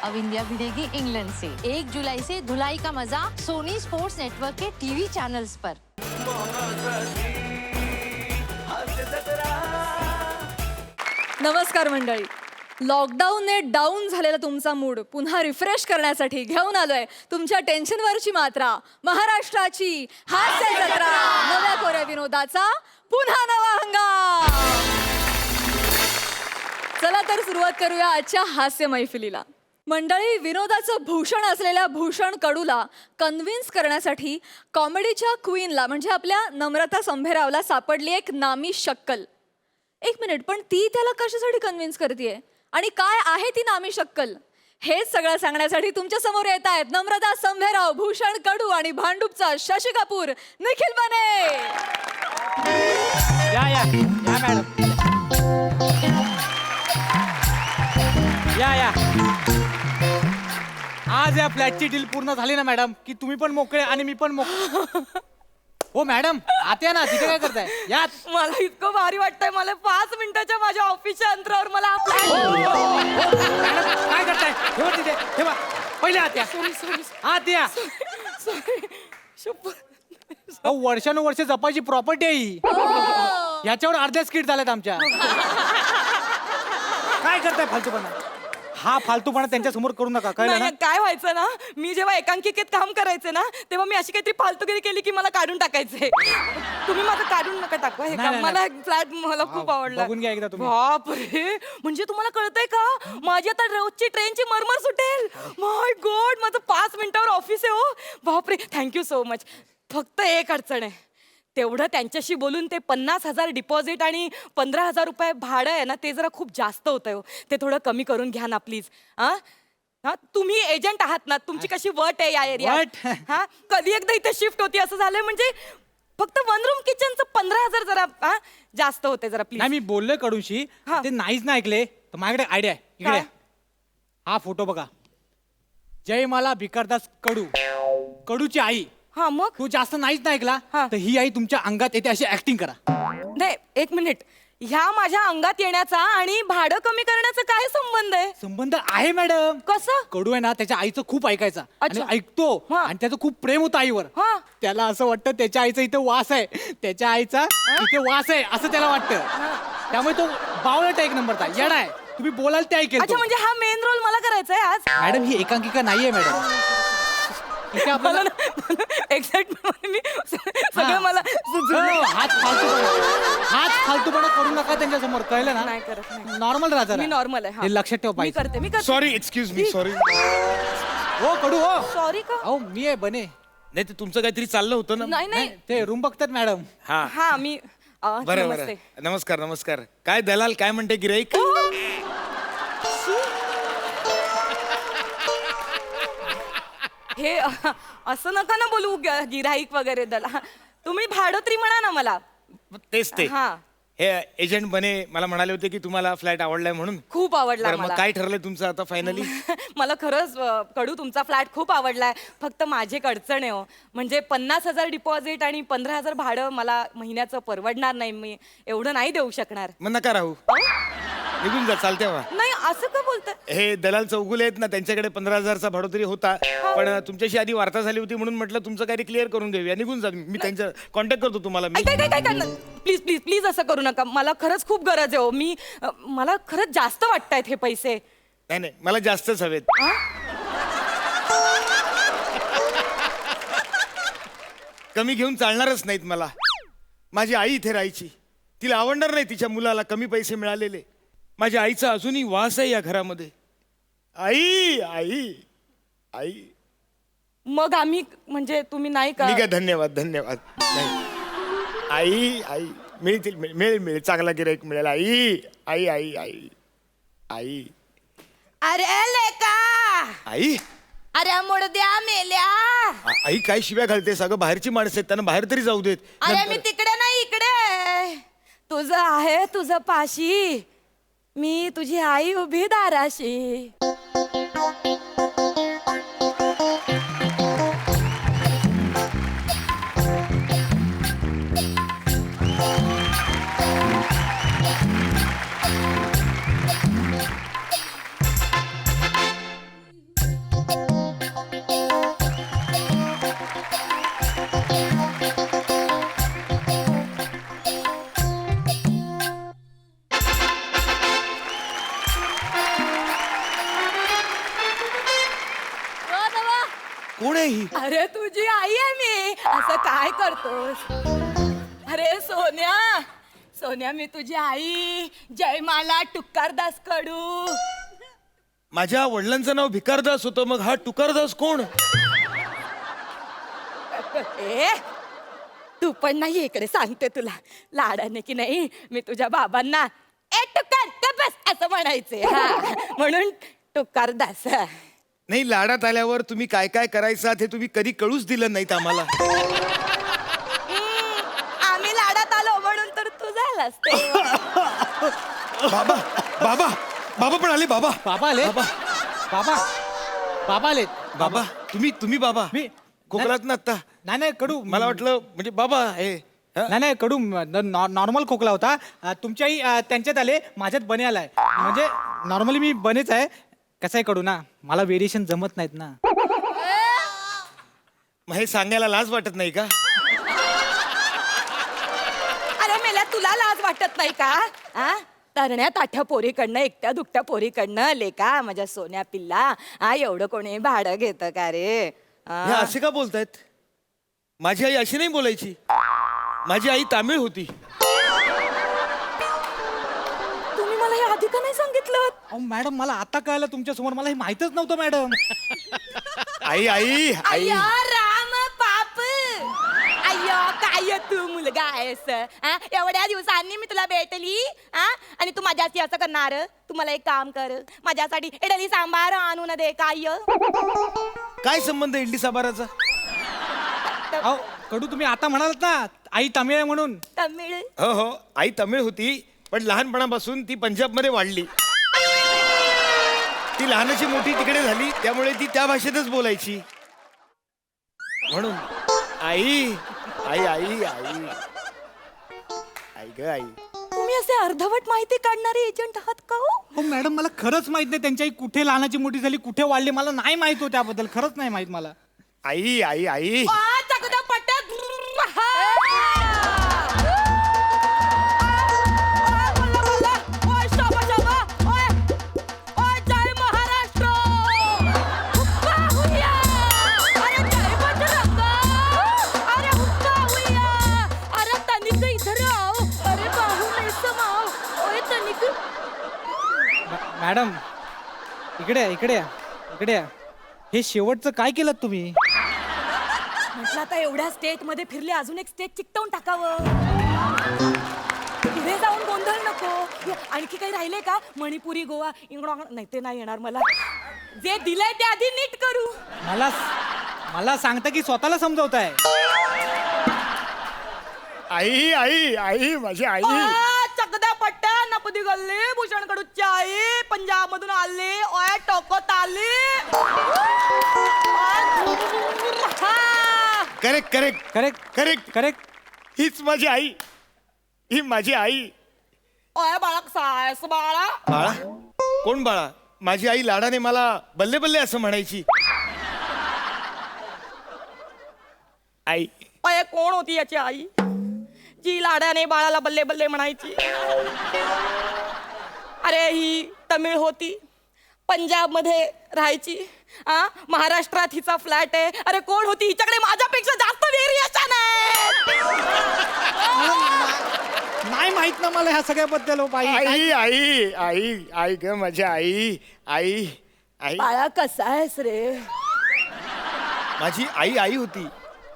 अब India भिड़ेगी England से। 1 जुलाई से धुलाई का मजा सोनी स्पोर्ट्स नेटवर्क के टीवी चैनल्स पर। नमस्कार मंडळी. लॉकडाऊनने डाऊन झालेला तुमचा मूड पुन्हा रिफ्रेश करण्यासाठी घेऊन आलोय तुमच्या टेन्शनवरची मात्रा, महाराष्ट्राची हास्य जत्रा. नव्या कोऱ्या विनोदाचा पुन्हा नवा हंगाम. चला तर सुरुवात करूया आजच्या हास्य मैफिलीला. मंडळी, विनोदाचं भूषण असलेल्या भूषण कडूला कन्व्हिन्स करण्यासाठी कॉमेडीच्या क्वीनला म्हणजे आपल्या नम्रता संभेरावला सापडली एक नामी शक्कल. एक मिनिट, पण ती त्याला कशासाठी कन्व्हिन्स करतेय आणि काय आहे ती नामी शक्कल? हेच सगळं सांगण्यासाठी तुमच्या समोर येत आहेत नम्रता संभेराव, भूषण कडू आणि भांडूपचा शशी कपूर, निखिल बने. या या या मॅडम, या आज या फ्लॅटची डील पूर्ण झाली ना मॅडम, की तुम्ही पण मोकळे आणि मी पण मोकळे. हो मॅडम, आत या ना. तिथे काय करताय? या. मला इतकं भारी वाटतंय. मला 5 मिनिटाच्या माझ्या ऑफिसच्या अंतरावर मला मॅडम काय करताय? ठेवा तिथे, ठेवा. पहिले आत या. आत या. वर्षानुवर्ष जपायची प्रॉपर्टी आहे ही. याच्यावर अर्ध्या स्किट झाल्यात आमच्या. काय करताय फालतूपणा? हा फालतूपणा त्यांच्या समोर करू नका, कळलं ना? काय व्हायचं ना, मी जेव्हा एकांकिकेत काम करायचे ना, तेव्हा मी अशी काहीतरी फालतूगिरी केली की मला काढून टाकायचे. तुम्ही माझं काढून नका टाकू हे काम. मला फ्लॅट मला खूप आवडला. बघून घ्या एकदा तुम्ही. बापरे, म्हणजे तुम्हाला कळतंय का, माझी आता रोजची ट्रेनची मरमर सुटेल. माय गॉड, माझं 5 मिनिटावर ऑफिस आहे. हो बापरे, थँक्यू सो मच. फक्त एक अडचण आहे, तेवढं त्यांच्याशी बोलून ते 50,000 डिपॉझिट आणि 15,000 रुपये भाडं आहे ना, ते जरा खूप जास्त होतंय हो. ते थोडं कमी करून घ्या ना प्लीज. हा, तुम्ही एजंट आहात ना, तुमची कशी वट आहे या एरियात. हा, कधी एकदा इथे शिफ्ट होती असं झालंय. म्हणजे फक्त 1 रूम किचनचं 15,000 जरा जास्त होते जरा प्लीज. नाही, मी बोललोय कडूशी, ते नाहीच ना ऐकले. तर माझ्याकडे आयडिया आहे. इकडे हा फोटो बघा. जयमाला भिकारदास कडू, कडूची आई. हा, मग तू जास्त नाहीच ना ऐकला तर ही आई तुमच्या अंगात येते अशी ऍक्टिंग करा. नाही, एक मिनिट. ह्या माझ्या अंगात येण्याचा आणि भाडं कमी करण्याचा काय संबंध आहे? संबंध आहे मॅडम. कसं? कडू आहे ना, त्याच्या आईचं खूप ऐकायचा आणि ऐकतो आणि त्याचं खूप प्रेम होतं आईवर. त्याला असं वाटतं त्याच्या आईचा इथे वास आहे, त्याच्या आईचा इथे वास आहे असं त्याला वाटतं. त्यामुळे तो बावळट एक नंबरचा येडा आहे. तुम्ही बोलाल ते ऐकेल. अच्छा, म्हणजे हा मेन रोल मला करायचा आहे आज? मॅडम, ही एकांकिका नाहीये मॅडम. इथे आपल्याला मी सगळं मला हाच फालतूपणा करू नका त्यांच्या समोर, कळलं ना? नाही करत. नॉर्मल राहा. मी नॉर्मल आहे. हे लक्षात ठेव पाहिजे. मी करते. Sorry, excuse me, sorry. हो कडू, हो सॉरी का? अहो मी आहे बने. नाही, ते तुमचं काहीतरी चाललं होतं ना. नाही. ते रूम बघतात मॅडम. हा, मी बरं बरं. नमस्कार नमस्कार. काय दलाल, काय म्हणते गिराईक? हे असं नका ना बोलू, गिराईक वगैरे दला. तुम्ही भाडोत्री म्हणा ना मला. तेच ते. हा, हे एजंट बने मला म्हणाले होते की तुम्हाला फ्लॅट आवडलाय म्हणून. खूप आवडला बरं, मग मला. काय ठरलंय तुमचं आता फायनली? मला खरंच कडू तुमचा फ्लॅट खूप आवडलाय. फक्त माझी एक अडचण आहे हो. म्हणजे 50,000 डिपॉझिट आणि 15,000 भाडं मला महिन्याचं परवडणार नाही. मी एवढं नाही देऊ शकणार. मग नका राहू, निघून जा, चालते वा. नाही, असं का बोलताय? हे दलाल चौगुले आहेत ना, त्यांच्याकडे 15,000चा भाडोतरी होता. पण तुमच्याशी आधी वार्ता झाली होती म्हणून म्हटलं तुमचं काही क्लिअर करून घेऊया. निघून जा. मी त्यांच्या कॉन्टॅक्ट करतो तुम्हाला. मी काय प्लीज प्लीज प्लीज असं करू नका. मला खरंच खूप गरज आहे हो. मला खरंच जास्त वाटतायत हे पैसे. नाही, मला जास्तच हवेत. कमी घेऊन चालणारच नाहीत मला. माझी आई इथे राहायची, तिला आवडणार नाही तिच्या मुलाला कमी पैसे मिळालेले. माझ्या आईचा अजूनही वास आहे या घरामध्ये. आई आई आई. मग आम्ही म्हणजे तुम्ही नाही का? ठीक आहे, धन्यवाद धन्यवाद. नाही, आई आई मिळतील, मिळेल चांगला गिराईक मिळेल. आई आई आई आई आई. अरे लेका, आई अरे मुडद्या मेल्या. आई काय शिव्या घालतेस? अगं बाहेरची माणसं आहेत, त्यांना बाहेर तरी जाऊ देत. अरे मी तिकडे नाही, इकडे. तुझं आहे तुझं पाशी, मी तुझी आई उभी दाराशी. कोण आहे ही? अरे तुझी आई आहे मी. असं काय करतोस? अरे सोन्या, सोन्या मी तुझी आई जयमाला टुकारदास कडू. माझ्या वडिलांचं नाव भिकारदास होतं, मग हा टुकारदास कोण? ए तू पण नाही इकडे, सांगते तुला लाडाने की नाही मी तुझ्या बाबांना ए टुकार का बस असं म्हणायचे. हा म्हणून टुकारदास. नाही, लाडात आल्यावर तुम्ही काय काय करायचं हे तुम्ही कधी कळूच दिलं नाहीत आम्हाला. आम्ही लाडात आलो म्हणून तर तू झालास ते. बाबा बाबा बाबा पण आले. बाबा बाबा आले. बाबा बाबा बाबा आले. बाबा तुम्ही बाबा मी खोकलात ना आता. नाही नाही कडू मला वाटलं म्हणजे बाबा हे हा? नाही नाही कडू नॉर्मल खोकला होता. तुमची आई त्यांच्यात आले, माझ्यात बने आलाय. म्हणजे नॉर्मली मी बनेच आहे. कसं आहे कडू ना, मला व्हेरिएशन जमत नाहीत ना. मग हे सांगायला लाज वाटत नाही का? अरे मेल्या तुला लाज वाटत नाही का? हा तरण्या ताठ्या पोरीकडनं एकट्या दुकट्या पोरीकडनं लेका माझ्या सोन्या पिल्ला. हा एवढं कोणी भाडं घेतं का रे? हे असे का बोलतायत? माझी आई अशी नाही बोलायची. माझी आई तामिळ होती. तुम्ही मला हे आधी का नाही सांगितलं? अहो मॅडम, मला आता कळलं तुमच्या समोर, मला हे माहितच नव्हतं मॅडम. आई आई आई अय्यो राम पाप. अय्यो काय तू मुलगा आहेस? हा? एवढ्या दिवसांनी मी तुला भेटली हा? आणि तू माझ्यासाठी असं करणार? तू मला एक काम कर, माझ्यासाठी इडली सांबार आणून दे. काय काय संबंध इडली सांबाराचा? अहो कडू, तुम्ही आता म्हणालात ना आई तमिळ आहे म्हणून. तमिळ? हो हो, आई तमिळ होती, पण लहानपणापासून ती पंजाबमध्ये वाढली. ती लहानाची मोठी तिकडे झाली, त्यामुळे ती त्या भाषेतच बोलायची. म्हणून आई आई आई आई आई ग आई. तुम्ही असे अर्धवट माहिती काढणारे एजंट आहात का हो? हो मॅडम, मला खरंच माहित नाही त्यांची आई कुठे लहानाची मोठी झाली, कुठे वाढली. मला नाही माहित हो त्याबद्दल, खरंच नाही माहित मला. आई आई आई मॅडम इकडे या, इकडे या, इकडे या. हे शेवटचं काय केलं तुम्ही? म्हटलं आता एवढ्या स्टेट मध्ये फिरले, अजून एक स्टेट चिकटवून टाकावं. पुढे जाऊन गोंधळ नको. आणखी काही राहिले का? मणिपुरी, गोवा, नाही ते नाही येणार मला. जे दिलंय ते आधी नीट करू. मला मला सांगता की स्वतःला समजवताय? आई आई आई माझी आई. चकदा पट्टा नपदी गल्ली भूषण कडूची आई पंजाब मधून आली. ओय टोकत आली. Correct correct correct correct correct. हीच माझी आई. ही माझी आई. ओय बाळक सायस बाळा. बाळा? कोण बाळा? माझी आई लाडाने मला बल्ले बल्ले असं म्हणायची. आई ओय कोण होती याची आई जी लाडाने बाळाला बल्ले बल्ले म्हणायची? अरे ही तमिळ होती, पंजाब मध्ये राहायची. महाराष्ट्रात हिचा फ्लॅट आहे. अरे कोण होती? हिच्याकडे माझ्यापेक्षा जास्त व्हेरिएशन आहे. नाही माहित ना मला ह्या सगळ्याबद्दल. हो बाई. आई आई आई आई ग माझी आई आई आई. बाळा कसा आहेस रे? माझी आई आई होती.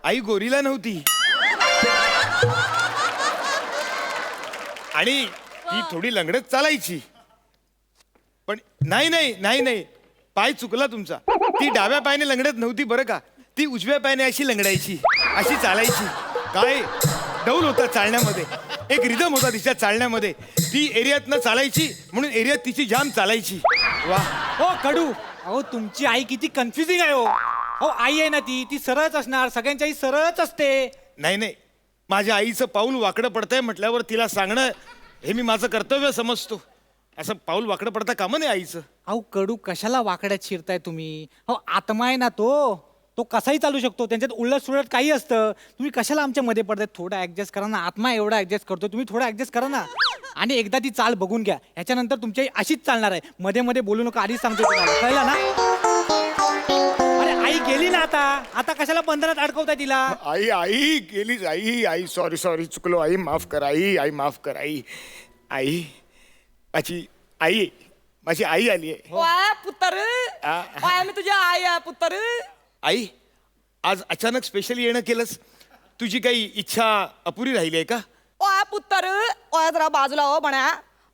आई गोरीला नव्हती. आणि ती थोडी लंगडत चालायची. पण नाही नाही नाही नाही, पाय चुकला तुमचा. ती डाव्या पायाने लंगडत नव्हती बरं का. ती उजव्या पायाने अशी लंगडायची, अशी चालायची. काय डौल होता चालण्यामध्ये, एक रिदम होता तिच्या चालण्यामध्ये. ती एरियातनं चालायची म्हणून एरियात तिची जाम चालायची. वा. हो कडू, अहो तुमची आई किती कन्फ्युजिंग आहे. हो आई आहे ना ती सरळच असणार. सगळ्यांची आई सरळच असते. नाही नाही, माझ्या आईचं पाऊल वाकडं पडतंय म्हटल्यावर तिला सांगणं हे मी माझं कर्तव्य समजतो. असं पाऊल वाकडं पडता कामा नाही आईचं. अहो कडू, कशाला वाकड्यात शिरताय तुम्ही? हो आत्मा आहे ना तो कसाही चालू शकतो. त्यांच्यात उलट सुलट काही असतं. तुम्ही कशाला आमच्या मध्ये पडताय? थोडं ऍडजस्ट करा ना. आत्मा एवढा ऍडजस्ट करतो, तुम्ही थोडं ऍडजस्ट करा ना. आणि एकदा ती चाल बघून घ्या. ह्याच्यानंतर तुमची आई अशीच चालणार आहे. मध्ये मध्ये बोलू नका, आधीच सांगतो तुम्हाला. कळलं ना? अरे आई गेली ना आता कशाला बंधनात अडकवताय तिला? आई आई गेलीच आई आई सॉरी सॉरी चुकलो आई माफ कर आई आई माफ कर आई आई माझी आई आली आहे. वाय पुत्र वाय मी तुझी आई आहे पुत्र. आई आज अचानक स्पेशल येणं केलंस, तुझी काही इच्छा अपुरी राहिली आहे का? ओय पुत्र ओय जरा बाजूला हो म्हणा.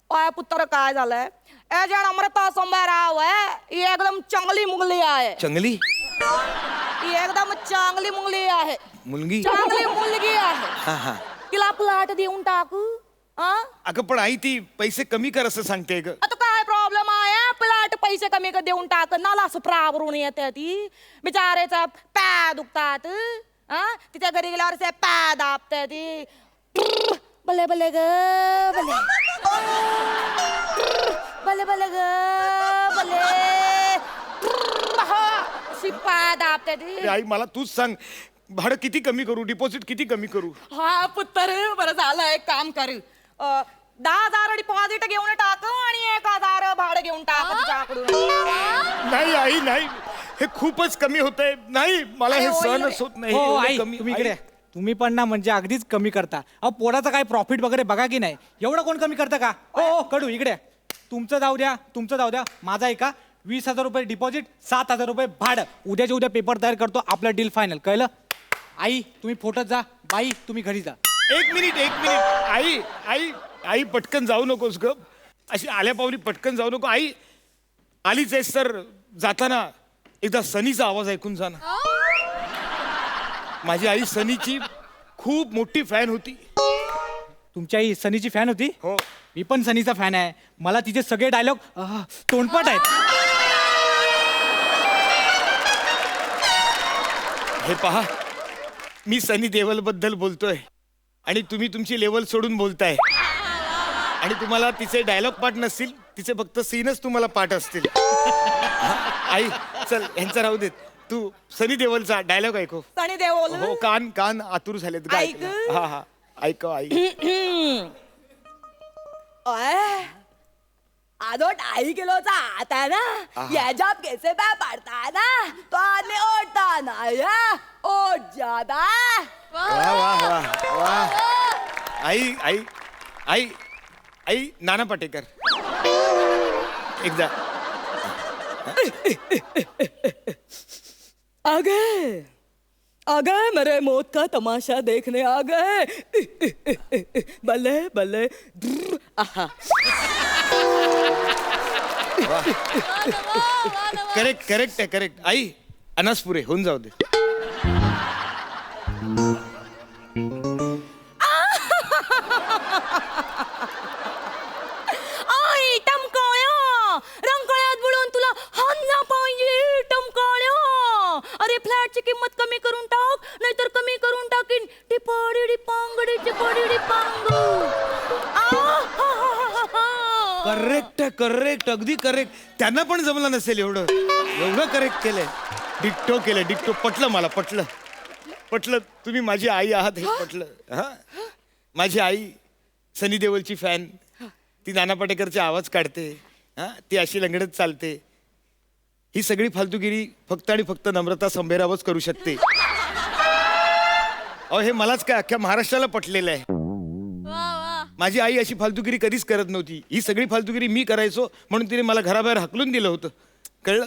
ओय पुत्र काय झालंय ए जण अमृता सोमवाराव आहे ही एकदम चांगली मुलगी आहे. चंगली ही एकदम चांगली मुलगी आहे. मुलगी चांगली मुलगी आहे. हा हा. तिला प्लॉट देऊन टाकू. अगं पण आई ती पैसे कमी कर असं सांगते ग. आता काय प्रॉब्लेम आहे प्लॉट पैसे कमी का देऊन टाक नाला सुप्रावरून येते ती बिचारेचा पॅ दुखतात. तिच्या घरी गेल्यावर ते पॅ दाबते ती. बले बले ग बले बले बले ग बले शिपा दाबते ती. आई मला तूच सांग भाडं किती कमी करू, डिपॉझिट किती कमी करू? हा पुत्र बरं झालं एक काम कर 10,000 डिपॉझिट घेऊन टाक आणि 1,000 भाडं घेऊन टाक तिच्याकडून. नाही आई नाही, हे खूपच कमी होतंय. नाही मला हे अरे, सहनच होत नाही. हो एवढं आई कमी. तुम्ही इकडे आई, या. तुम्ही पण ना म्हणजे अगदीच कमी करता. अहो पोराचं काय प्रॉफिट वगैरे बघा की नाही, एवढं कोण कमी करतं का? हो कडू इकडे या. तुमचं जाऊ द्या माझा आहे का 20,000 रुपये डिपॉझिट 7,000 रुपये भाडं. उद्याच्या उद्या पेपर तयार करतो, आपलं डील फायनल. कळलं? आई तुम्ही फोटोत जा, बाई तुम्ही घरी जा. एक मिनिट आई आई आई पटकन जाऊ नकोस ग. अशी आल्या पावली पटकन जाऊ नको. आई आलीच आहेस तर जाताना एकदा सनीचा आवाज ऐकून जा ना. माझी आई सनीची खूप मोठी फॅन होती. तुमची आई सनीची फॅन होती? हो. मी पण सनीचा फॅन आहे. मला तिचे सगळे डायलॉग तोंडपाठ आहेत. हे पहा, मी सनी देओल बद्दल बोलतोय आणि तुम्ही तुमची लेवल सोडून बोलताय. आणि तुम्हाला तिचे डायलॉग पाठ नसतील, तिचे फक्त सीनच तुम्हाला पाठ असतील. आई चल यांचं राहू देत, तू सनी देओलचा डायलॉग ऐकव. सनी देओल हो कान आतुर झालेत. ऐक. हा हा ऐकव आई. आदो ढाई किलोचा आता है ना याच्यात कैसे पै पड़ता है ना तो आदमी ओढ़ता ना या ओढ़ जाता. वा वा वा वा. आई आई आई आई नाना पाटेकर एकदा. आ गए मेरे मौत का तमाशा देखने आ गए. बल्ले बल्ले आहा. करेक्ट आहे करेक्ट. आई अनासपुरे होऊन जाऊ दे. आई टमकाळ्या रंकाळ्यात बुडवून तुला हाणला पाहिजे टमकाळ्या. अरे फ्लॅटची किंमत कमी करून टाक नाहीतर कमी करून टाकीन. टिपाडी डिपांगडी टिपाडी डिपांग. करेक्ट अगदी करेक्ट. त्यांना पण जमलं नसेल एवढं करेक्ट केलंय. डिक्टो पटलं मला. पटलं तुम्ही माझी आई आहात हे पटलं. हा माझी आई सनी देओलची फॅन. ती नाना पाटेकरचे आवाज काढते. हा ती अशी लंगडत चालते. ही सगळी फालतूगिरी फक्त आणि फक्त नम्रता संभेरावच करू शकते. अहो हे मलाच काय अख्ख्या महाराष्ट्राला पटलेलं आहे. माझी आई अशी फालतूगिरी कधीच करत नव्हती. ही सगळी फालतूगिरी मी करायचो म्हणून तिने मला घराबाहेर हाकलून दिलं होतं. कळलं?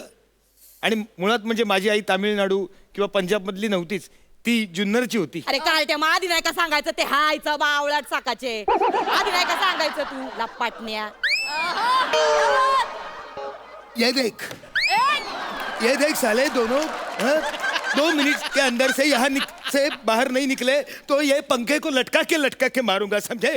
आणि मुळात म्हणजे माझी आई तामिळनाडू किंवा पंजाब मधली नव्हतीच, ती जुन्नरची होती. अरे काय त्या आधी नाही का सांगायचं ते हायचं बावळाट साकाचे. आधी नाही का सांगायचं तू लपाटण्या. ये देख साले दोनों 2 मिनट के अंदर से यहाँ से बाहर नहीं निकले तो ये पंखे को लटका के मारूंगा समझे.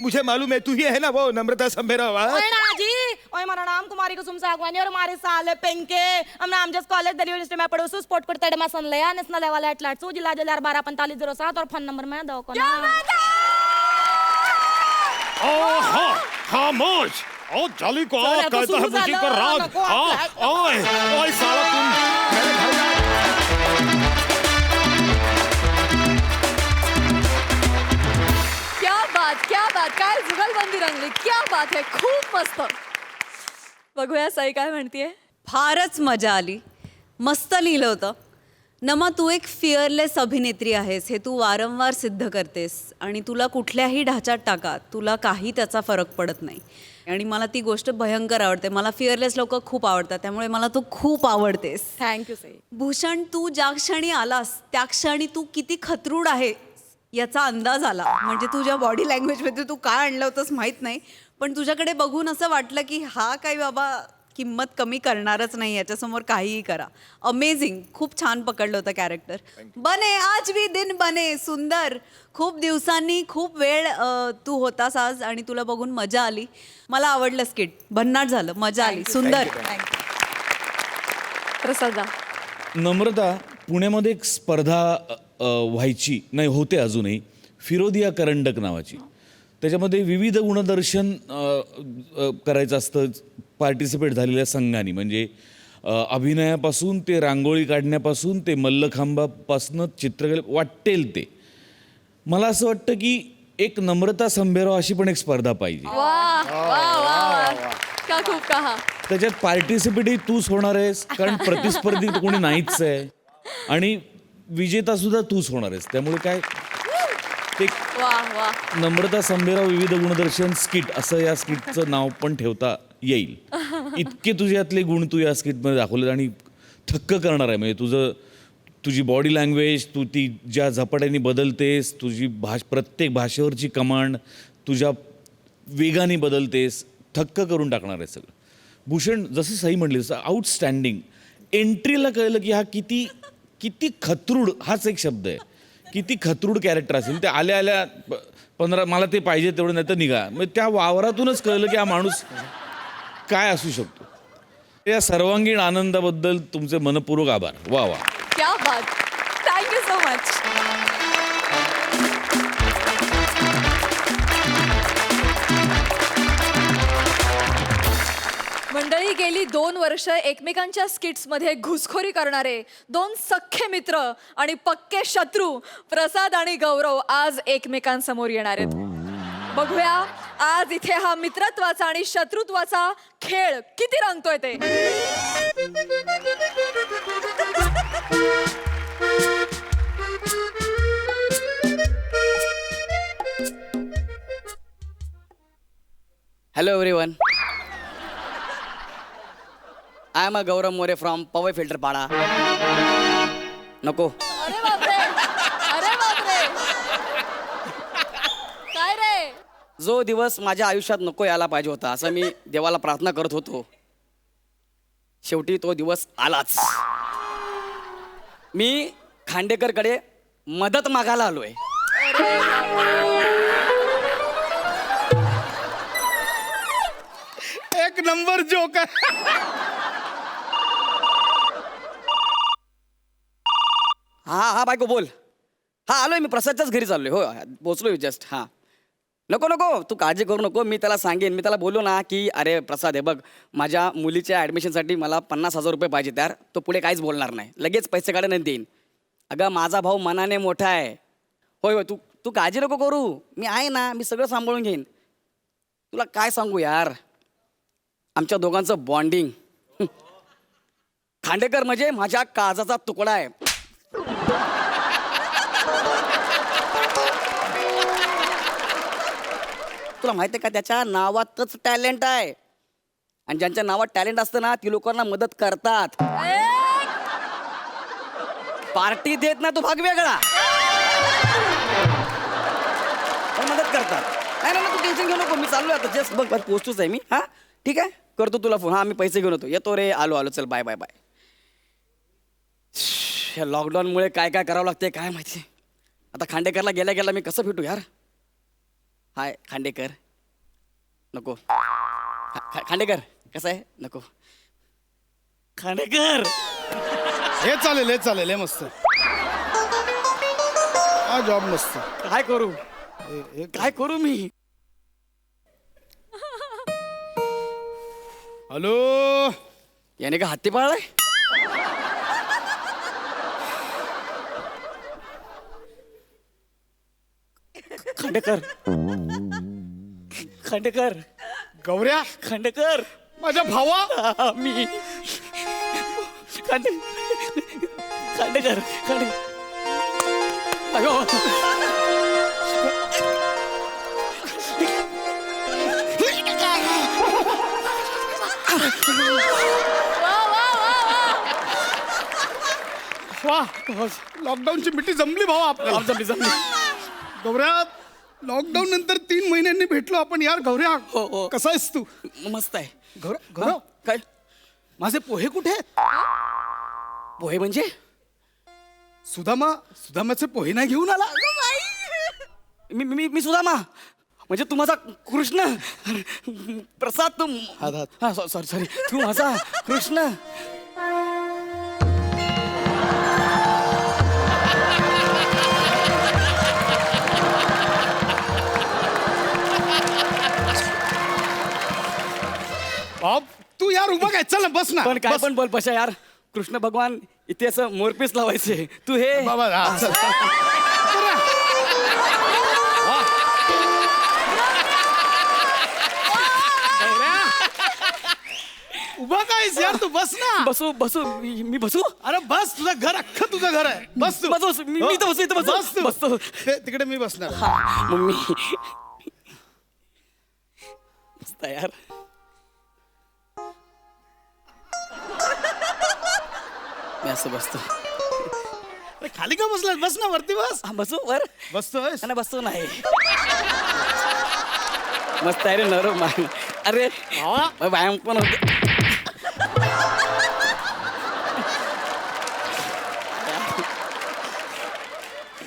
मुझे मालूम है तू ही है ना वो नम्रता संभेरा. ओए नानाजी ओए मेरा नाम कुमारी कुसुम सागवानी और हमारे साले पेंके हम नाम जस्ट कॉलेज दिल्ली यूनिवर्सिटी में पढ़ो सु स्पोर्ट करते मैं सन लिया नेशनल लेवल एथलेट सु जिला 124507 और फोन नंबर में दो को ना. हाँ खामोश. ओ जाली को चल, अब तो कहता है शुरू बुझी झालं, का राग. नको हाँ आपल्या. ओए साला तुम मेरे घर में क्या बात काय जुगलबंदी रंगली. क्या बात आहे. खूप मस्त. बघूया सई काय म्हणतीये. फारच मजा आली. मस्त लिहिलं होतं. नमा, तू एक फिअरलेस अभिनेत्री आहेस हे तू वारंवार सिद्ध करतेस आणि तुला कुठल्याही ढाच्यात टाका तुला काही त्याचा फरक पडत नाही आणि मला ती गोष्ट भयंकर आवडते. मला फिअरलेस लोक खूप आवडतात, त्यामुळे मला तू खूप आवडतेस. थँक्यू सई. भूषण, तू ज्या क्षणी आलास त्या क्षणी तू किती खतरूड आहे याचा अंदाज आला. म्हणजे तुझ्या बॉडी लँग्वेजमध्ये तू काय आणलं होतंस माहीत नाही, पण तुझ्याकडे बघून असं वाटलं की हा काही बाबा किंमत कमी करणारच नाही, याच्यासमोर काहीही करा. अमेझिंग, खूप छान पकडलं होतं कॅरेक्टर. बने आज भी दिन बने, सुंदर. खूप दिवसांनी खूप वेळ तू होतास आज आणि तुला बघून मजा आली. मला आवडलं स्किट, भन्नाट झालं, मजा आली, सुंदर. प्रसादा. नम्रता, पुण्यामध्ये एक स्पर्धा व्हायची नाही, होते अजूनही, फिरोदिया करंडक नावाची. त्याच्यामध्ये विविध गुणदर्शन करायचं असतं पार्टिसिपेट झालेल्या संघांनी. म्हणजे अभिनयापासून ते रांगोळी काढण्यापासून ते मल्लखांबापासून चित्रकले वाटेल ते. मला असं वाटतं की एक नम्रता संभेराव अशी पण एक स्पर्धा पाहिजे. वा वा वा, का खूप कहा. त्याच्यात पार्टिसिपेटही तूच होणार आहेस, कारण प्रतिस्पर्धी कोणी नाहीच आहे, आणि विजेता सुद्धा तूच होणार आहेस. त्यामुळे काय ते वा वा. नम्रता संभेराव विविध गुणदर्शन स्किट असं या स्किटचं नाव पण ठेवता येईल. इतके तुझ्यातले गुण तू या स्किटमध्ये दाखवले आणि थक्क करणार आहे. म्हणजे तुझी बॉडी लँग्वेज, तू ती ज्या झपाट्याने बदलतेस, तुझी प्रत्येक भाषेवरची कमांड तुझ्या वेगाने बदलतेस, थक्क करून टाकणार आहे सगळं. भूषण, जसं सई म्हणली तसं आउटस्टँडिंग. एंट्रीला कळलं की हा किती खतरूड, हाच एक शब्द आहे, किती खतरूड कॅरेक्टर असेल. ते आल्या आल्या 15 मला ते पाहिजे तेवढं, नाही तर निघा. मग त्या वावरातूनच कळलं की हा माणूस काय असू शकतो. या सर्वांगीण आनंदाबद्दल तुमचे मनपूर्वक आभार. वा वा, क्या बात. Thank you so much. मंडळी, गेली 2 वर्ष एकमेकांच्या स्किट्समध्ये घुसखोरी करणारे 2 सख्खे मित्र आणि पक्के शत्रू प्रसाद आणि गौरव आज एकमेकांसमोर येणार आहेत. बघूया आज इथे हा मित्रत्वाचा आणि शत्रुत्वाचा खेळ किती रंगतोय ते. Hello everyone. I am a Gaurav More from Powai Filter Pada. नको. अरे बापरे, अरे बापरे. काय रे. जो दिवस माझ्या आयुष्यात नको यायला पाहिजे होता असं मी देवाला प्रार्थना करत होतो, शेवटी तो दिवस आलाच. मी खांडेकरकडे मदत मागायला आलोय. एक नंबर जोक आहे. हा बायको बोल. हा आलोय मी, प्रसादच्याच घरी चाललोय. हो पोचलोय जस्ट. हां नको नको, तू काळजी करू नको. मी त्याला सांगेन, मी त्याला बोललो ना की अरे प्रसाद, हे बघ, माझ्या मुलीच्या ॲडमिशनसाठी मला 50,000 रुपये पाहिजे. त्यार तो पुढे काहीच बोलणार नाही, लगेच पैसे काढून देईन. अगं माझा भाऊ मनाने मोठा आहे. होय होय, तू काळजी नको करू, मी आहे ना, मी सगळं सांभाळून घेईन. तुला काय सांगू यार, आमच्या दोघांचं बॉन्डिंग. खांडेकर म्हणजे माझ्या काळजाचा तुकडा आहे. तुला माहिती आहे का, त्याच्या नावातच टॅलेंट आहे, आणि ज्यांच्या नावात टॅलेंट असतं ना ती लोकांना मदत करतात. पार्टी देत ना तो भाग वेगळा, पण मदत करतात. नाही ना, तू टेन्शन घेऊ नको, मी चाललोय आता, जस्ट बघ पोहोचतोच आहे मी. हा ठीक आहे, करतो तुला फोन. हा मी पैसे घेऊन येतो रे. आलो चल, बाय बाय बाय. या लॉकडाऊनमुळे काय काय करावं लागते काय माहिती. आता खांडेकरला गेल्या मी कसं भेटू यार. हाय खांडेकर. नको. खांडेकर कसं आहे. नको. खांडेकर. हे चालेल, हे मस्त. हा जॉब मस्त. काय करू, काय करू मी. हॅलो, याने का हत्ती पाळलाय. खांडेकर. खांडेकर. गौऱ्या, खांडेकर खांडे अयो वा लॉकडाऊनची मिठी जमली भाऊ आपल्याला जमली जमली गौऱ्या लॉकडाऊन नंतर 3 महिन्यांनी भेटलो आपण यार गौऱ्या हो, हो. कसा आहेस तू मस्त आहे गौरव काय माझे पोहे कुठे आहेत पोहे म्हणजे सुदामाचे पोहे नाही घेऊन आला मी मी मी सुदामा म्हणजे तू माझा कृष्ण प्रसाद तू हा सॉरी सॉरी तू माझा कृष्ण बाप तू यार उभा काय चल ना बस ना पण काय बस. पण बोल पशा यार कृष्ण भगवान इथे असं मोरपीस लावायचे तू हे बाबा हा, चल. बरं. गौऱ्या. उभा कायस यार तू बस ना बसू बसू मी बसू अरे बस तुझं घर अख्खं तुझं घर आहे बस तू बस, मी इथं बसू, इथं बसू. बस तू. बसतो. तिकडे मी बसणार मम्मी मस्त आहे यार मी असं बसतो अरे खाली का बसलास बस ना वरती बस हा, बसू वर बसतोय नाही बसतो नाही मस्त आहे रे नरो मान अरे व्यायाम पण होते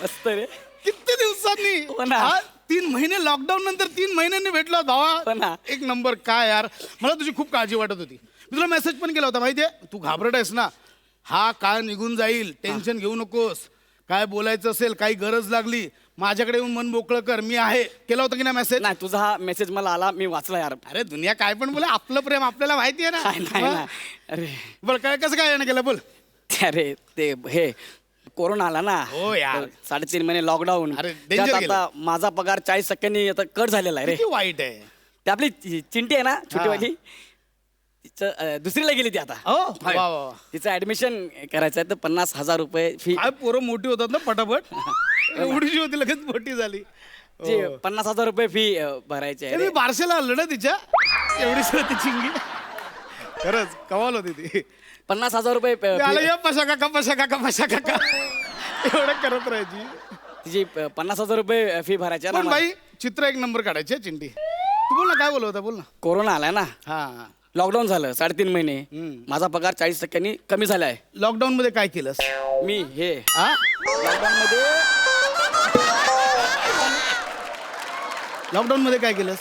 मस्त रे किती दिवसांनी हो ना. हा, 3 महिने लॉकडाऊन नंतर 3 महिन्यांनी भेटलो हो धावा ना. एक नंबर काय यार मला तुझी खूप काळजी वाटत होती मी तुला मेसेज पण केला होता माहितीये तू घाबरट आहेस ना हा काळ निघून जाईल टेन्शन घेऊ नकोस काय बोलायचं असेल काही गरज लागली माझ्याकडे येऊन मन मोकळं कर मी आहे केला होता की नाही मेसेज नाही तुझा हा मेसेज मला आला मी वाचला यार अरे दुनिया काय पण बोला आपलं प्रेम आपल्याला माहिती आहे नाही नाही ना नाही. अरे बरं काय कसं काय यानं केलं बोल अरे ते हे कोरोना आला ना हो यार. 3.5 महिने लॉकडाऊन अरे, danger गेलं. आता माझा पगार 40% आता कट झालेला आहे रे किती वाईट आहे ते आपली चिंटी आहे ना छोटीवाली तिचं दुसरीला गेली ती आता हो? होय. वा, वा, वा. तिचं ऍडमिशन करायचं आहे तर 50,000 रुपये फी काय पोरं मोठी होतात ना पटापट एवढीशी होती लगेच मोठी झाली हो. 50,000 रुपये फी भरायची आहे मी रे. बारशेला आलो ना तिच्या एवढीच होती चिंगी खरंच कमाल होती ती 50,000 रुपये मी आलं fee- या पशा काका पशा काका पशा काका एवढं करत राहायची तिची 50,000 रुपये फी भरायची आहे पण ना बाई चित्र एक नंबर काढायची आहे, चिंटी तू बोल ना काय बोलत होता बोल ना कोरोना आलाय ना हा लॉकडाऊन झालं 3.5 महिने माझा पगार 40% कमी झालाय लॉकडाऊन मध्ये काय केलंस मी हे हा लॉकडाऊन मध्ये काय केलंस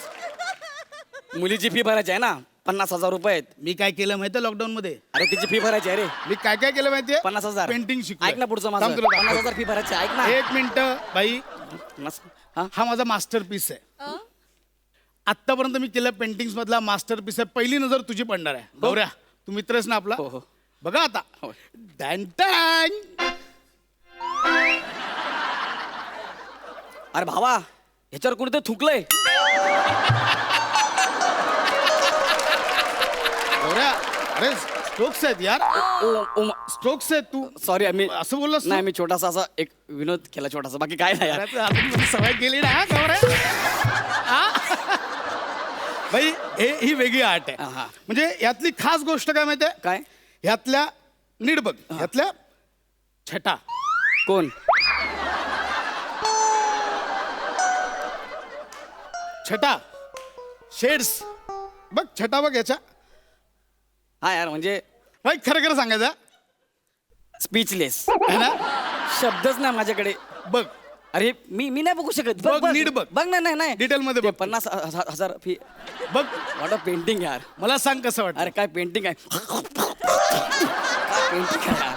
मुलीची फी भरायची आहे ना 50,000 रुपये आहेत. मी काय केलं माहितीये लॉकडाऊन मध्ये अरे तिची फी भरायची आहे रे मी काय काय केलं माहितीये 50,000 पेंटिंग शिकलो ऐक ना पुढचं माझं 50,000 फी भरायची आहे, ऐक ना एक मिनिट बाई हा? हा माझा मास्टर पीस आहे आतापर्यंत मी केलं पेंटिंग मधला मास्टर पीस आहे पहिली नजर तुझी पडणार आहे गौऱ्या तू मित्र आहेस ना आपला हो, हो. बघा आता हो. Dan dan. अरे भावा ह्याच्यावर कुठे थुकलंय गौऱ्या अरे स्ट्रोक्स आहेत यार स्ट्रोक्स आहेत तू सॉरी आम्ही असं बोललास तू? नाही मी छोटासा असा एक विनोद केला छोटासा बाकी काय नाही यार अरे, आता तुम्ही सवय केली ना हा, गौऱ्या हा? बाई ही वेगळी आर्ट आहे हा. म्हणजे यातली खास गोष्ट काय माहितीये काय ह्यातल्या नीट बघ ह्यातल्या छटा कोण छटा शेड्स बघ छटा बघ याच्या हा यार म्हणजे बाई खरं खरं सांगायचं स्पीचलेस है ना शब्दच नाही माझ्याकडे बघ अरे मी नाही बघू शकत बघ, नीट बघ. बघ नाही नाही Detail मध्ये ते बघ. 50,000 फी बघ वॉट पेंटिंग यार मला सांग कसं वाटतं अरे काय पेंटिंग आहे पेंटिंग आहे यार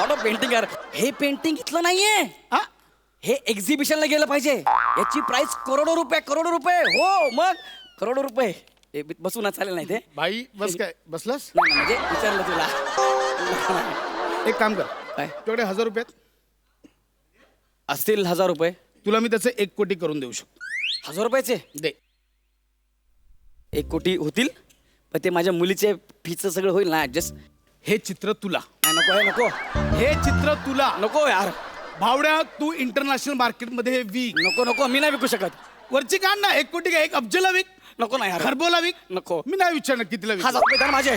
वॉट पेंटिंग यार हे पेंटिंग इथलं नाहीये हा? हे एक्झिबिशनला गेलं पाहिजे याची प्राइस करोडो रुपये हो मग करोडो रुपये हे बसून चालेल नाही ते बाई बस काय बसलास नाही, म्हणजे विचारलं तुला एक काम कर काय तुझ्याकडे 1,000 रुपये आहेत? असतील 1,000 रुपये तुला मी त्याचे 1 कोटी करून देऊ शकतो 1,000 रुपयाचे दे 1 कोटी होतील पण ते माझ्या मुलीचे फीचं सगळं होईल ना ऍडजस्ट हे चित्र तुला नाही, नको आहे, नको हे चित्र तुला नको यार, भावड्या, तू इंटरनॅशनल मार्केटमध्ये हे विक. नको नको, मी नाही विकू शकत. वरची काढ ना, 1 कोटी का 1 अब्जला विक, नको ना यार, खरबोला विक. नको. मी नाही विचारणार कितीला विक. 1000 रुपये द्या ना माझे.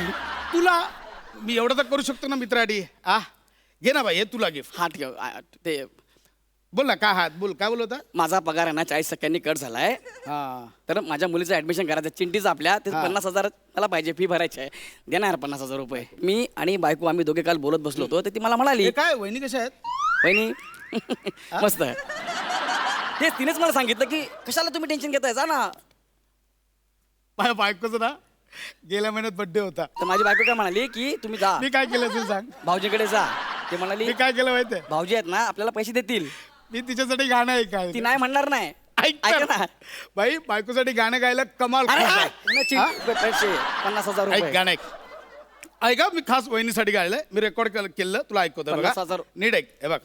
तुला मी एवढं तर करू शकतो ना मित्राडी. घे ना बाई, हे तुला गिफ्ट. हा ठेव. ते बोल ना, काय हात बोल, काय बोल होता. माझा पगार आहे ना 40% कट झालाय. हा, तर माझ्या मुलीचं ऍडमिशन करायचं चिंटीचं आपल्या, ते 50,000 मला पाहिजे, फी भरायची आहे. देणार 50,000 रुपये. मी आणि बायको आम्ही दोघे काल बोलत बसलो होतो, तर ती मला म्हणाली, हे काय वहिनी कशा आहेत. वहिनी मस्त आहे. ते तिनेच मला सांगितलं की कशाला तुम्ही टेन्शन घेताय, जा ना. माझ्या बायकोचं ना गेल्या महिन्यात बर्थडे होता. तर माझी बायको काय म्हणाली की तुम्ही जा, मी काय केलं तुला सांग. भाऊजीकडे जा. ते म्हणाली मी काय केलं माहितीये, भाऊजी आहेत ना आपल्याला पैसे देतील. मी तिच्यासाठी गाणं ऐकाय. ती नाही म्हणणार नाही. ऐक ना बाई, बायकोसाठी गाणं गायला कमाल. अरे, खुश आहे. पुन्हा पैसे 50,000 ऐक रुपये. गाणं ऐक. ऐका, मी खास वहिनीसाठी गायलंय, मी रेकॉर्ड केलं, तुला ऐकवतो बघा. 50,000. नीट ऐक. हे बघ.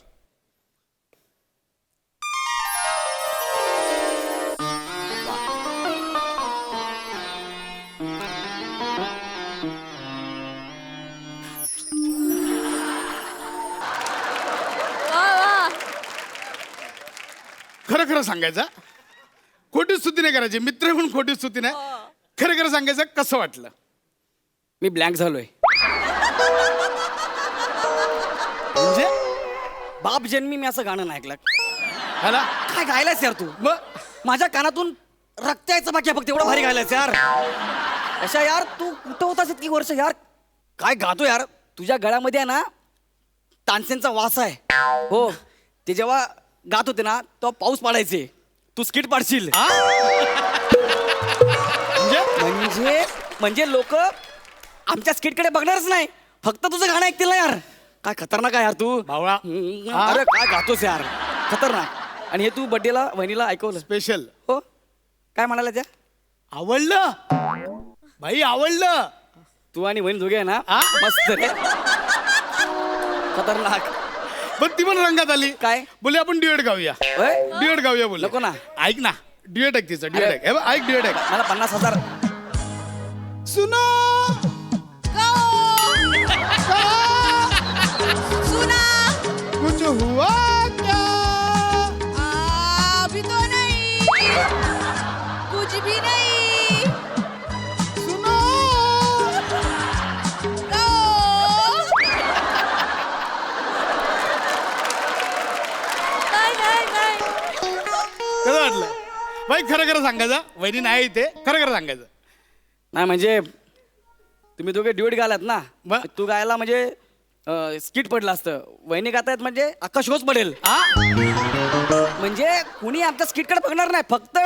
खरं खरं सांगायचं, खोटी स्तुती नाही करायची. मित्र म्हणून खोटी स्तुती नाही. खरं खरं सांगायचं, कसं वाटलं. मी ब्लँक झालोय. म्हणजे बाप जन्मी मी असं गाणं नाही ऐकलं. हाला काय गायलायस यार तू. माझ्या कानातून रक्त यायचं बाकी आहे फक्त, एवढं भारी गायलायस यार. अशा यार तू कुठं होतास इतकी वर्ष यार. काय गातो यार. तुझ्या गळ्यामध्ये आहे ना तानसेनचा वास आहे. हो, ते जेव्हा गात होते ना तो पाऊस पाडायचे, तू स्किट पाडशील. म्हणजे म्हणजे लोक आमच्या स्किटकडे बघणारच नाही, फक्त तुझं गाणं ऐकतील ना यार. काय खतरनाक आहे यार तू. भावळा. अरे काय गातोस यार, खतरनाक. आणि हे तू बड्डेला वहिनीला ऐकवलं. स्पेशल. हो, काय म्हणाला त्या. आवडलं भाई, आवडलं. तू आणि वहिनी दोघे आहे ना मस्त रे. खतरनाक. पण ती पण रंगात आली. काय? बोले आपण ड्युएट गाऊया. होय? ड्युएट गाऊया बोल. नको ना. ऐक ना, ड्युएट ऐक तिचं. ड्युएट ऐक. हे बघ, ऐक ड्युएट ऐक. मला 50,000. सुनो कुछ हुआ क्या. अभी तो नहीं, कुछ भी नहीं. सुनो कसं वाटलं भाई. खरं खरं सांगायचं, वहिनी नाही इथे. खरं खरं सांगायचं. नाही म्हणजे तुम्ही दोघे ड्युएट गायलात ना, ब- तू गायला म्हणजे स्किट पडलं असतं. वहिनी गातायत म्हणजे अख्खा शोच पडेल. म्हणजे कुणी आमच्या स्किटकडे बघणार नाही, फक्त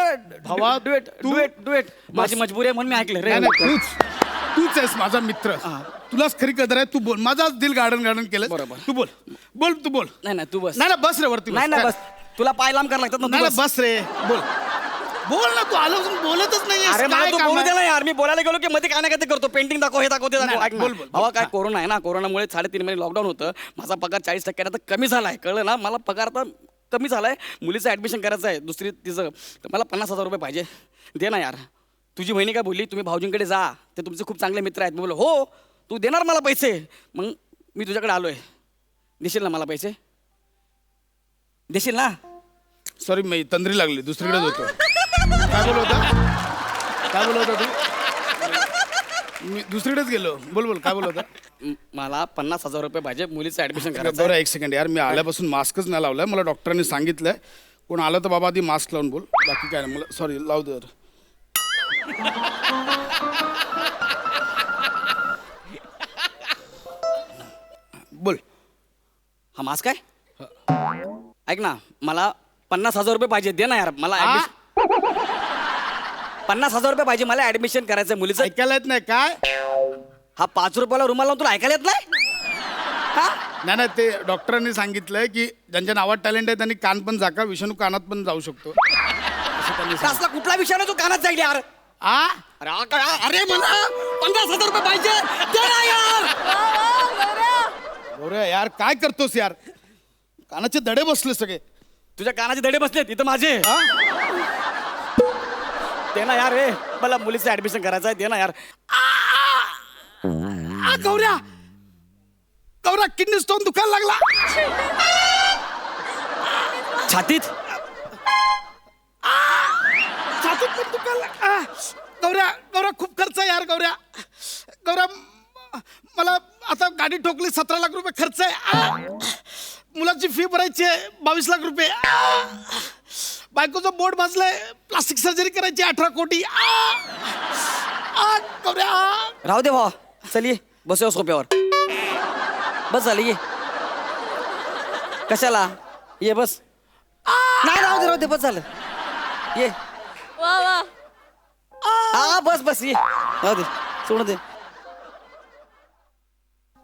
भावा, डुएट तू- डुएट डुएट. माझी मजबुरी आहे म्हणून मी ऐकलं रे. नाही, नाही, तूच आहेस माझा मित्र. तुलाच खरी कदर आहे. तू बोल. माझाच दिल गार्डन केलं. बरोबर. तू बोल बोल, तू बोल. नाही नाही तू बस. नाही ना, बस रे वरती. नाही ना बस, तुला पाय लांब करायला लागतात ना, नाही तू ना, बस. बस रे. बोल बोल ना, तू आलं बोलतच नाही. अरे मला तू बोलू दे ना यार. मी बोलायला गेलो की मध्ये काय ना काय ते करतो. पेंटिंग दाखव, हे दाखव, ते दाखव. नाही, ऐक ना. बोल, बोल, भावा, बोल. काय कोरोना आहे ना, कोरोनामुळे 3.5 महिने लॉकडाऊन होतं. माझा पगार 40% आता कमी झालाय, कळलं ना. मला पगार आता कमी झालाय. मुलीचं ऍडमिशन करायचं आहे, दुसरी तिचं. तर मला 50,000 रुपये पाहिजे. दे ना यार. तुझी बहिणी काय बोलली, तुम्ही भाऊजींकडे जा, ते तुमचे खूप चांगले मित्र आहेत. मी बोललो हो, तू देणार मला पैसे. मग मी तुझ्याकडे आलोय. देशील ना मला पैसे, देशील ना. सॉरी, मी तंद्री लागली, दुसरीकडेच होतो. काय बोल होता, काय बोल होता तू. मी दुसरीकडेच गेलो. बोल बोल, काय बोल होता. मला 50,000 रुपये पाहिजे, मुलीचं ऍडमिशन करायचं बरं, आहे. 1 सेकंड यार. मी आल्यापासून मास्कच नाही लावलाय. मला डॉक्टरांनी सांगितलंय कोण आलं तर बाबा आधी मास्क लावून बोल, बाकी काय नाही. मला सॉरी, लावू दे. बोल. हा मास्क आहे. ऐक ना, मला 50,000 रुपये पाहिजे. दे ना यार मला. 50,000 रुपये पाहिजे मला, ऍडमिशन करायचं मुलीचं. ऐकायला येत नाही काय. हा 5 रुपयाला रुमाल लावून तुला ऐकायला येत नाही. नाही नाही, ते डॉक्टरांनी सांगितलंय की ज्यांच्या नावात टॅलेंट आहे त्यांनी कान पण झाका, विषाणू कानात पण जाऊ शकतो. असला कुठला विषय तू कानात जाईल यार. अरे अरे मला 50,000 रुपये पाहिजे. दे ना यार. अरे यार, काय करतोस यार. कानाचे दडे बसले सगळे. तुझ्या कानाचे दडे बसलेत इथं माझे. दे ना यार. रे मला मुलीचं ऍडमिशन करायचं आहे. दे ना यार. गौऱ्या, गौऱ्या किडनी स्टोन दुखायला लागला. छातीत छातीत पण दुखायला गौऱ्या गौऱ्या खूप खर्च आहे यार. गौऱ्या गौऱ्या मला आता गाडी ठोकली 17 लाख रुपये खर्च आहे. मुलाची फी भरायची आहे 22 लाख रुपये. बायकोचं बोट भाजलंय, प्लास्टिक सर्जरी करायची 18 कोटी. गौऱ्या राहू दे भावा, चल ये बसूया सोप्यावर. बस झालं ये. कशाला ये बस. नाही राहू दे बस झालं ये. वा वा. हा बस बस ये. राहू दे सोडून दे.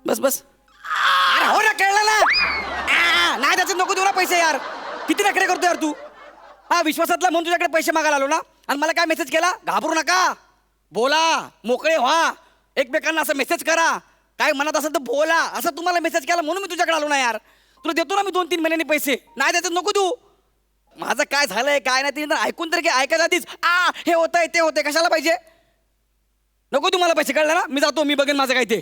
बस बस. अरे हो ना, कळलं ना. नाही त्याचे नको देऊ ना पैसे यार. किती नखरे करतो यार तू. हा विश्वासातला म्हणून तुझ्याकडे पैसे मागायला आलो ना. आणि मला काय मेसेज केला, घाबरू नका, बोला, मोकळे व्हा, एकमेकांना असं मेसेज करा, काय मनात असेल तर बोला, असं तुम्हाला मेसेज केला म्हणून मी तुझ्याकडे आलो ना यार. तुला देतो ना मी 2-3 महिन्यांनी पैसे. नाही त्याच्यात नको देऊ. माझं काय झालंय काय नाही ते ऐकून तर ऐकायला आधीच हे होतंय ते होतंय कशाला पाहिजे. नको तुम्हाला पैसे, कळलं ना. मी जातो, मी बघेन माझं काय ते.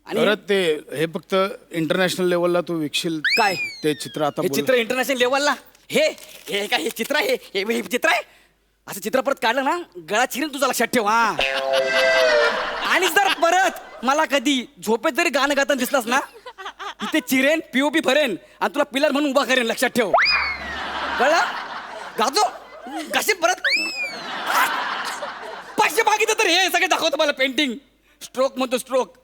आणि परत ते हे फक्त इंटरनॅशनल लेवलला तू विकशील काय ते चित्र. आता हे बोल. चित्र इंटरनॅशनल लेवलला हे हे काय हे चित्र आहे. हे चित्र आहे. असं चित्र परत काढलं ना गळा चिरीन तुझा, लक्षात ठेव. आणि जर परत मला कधी झोपेत जरी गाणं गाताना दिसलास ना, इथे चिरेन, पीओपी भरेन आणि तुला पिलर म्हणून उभा करेन, लक्षात ठेव. कळलं. गाजो कसे परत पैसे मागितलं तर हे सगळे दाखवतो मला. पेंटिंग स्ट्रोक म्हणतो, स्ट्रोक.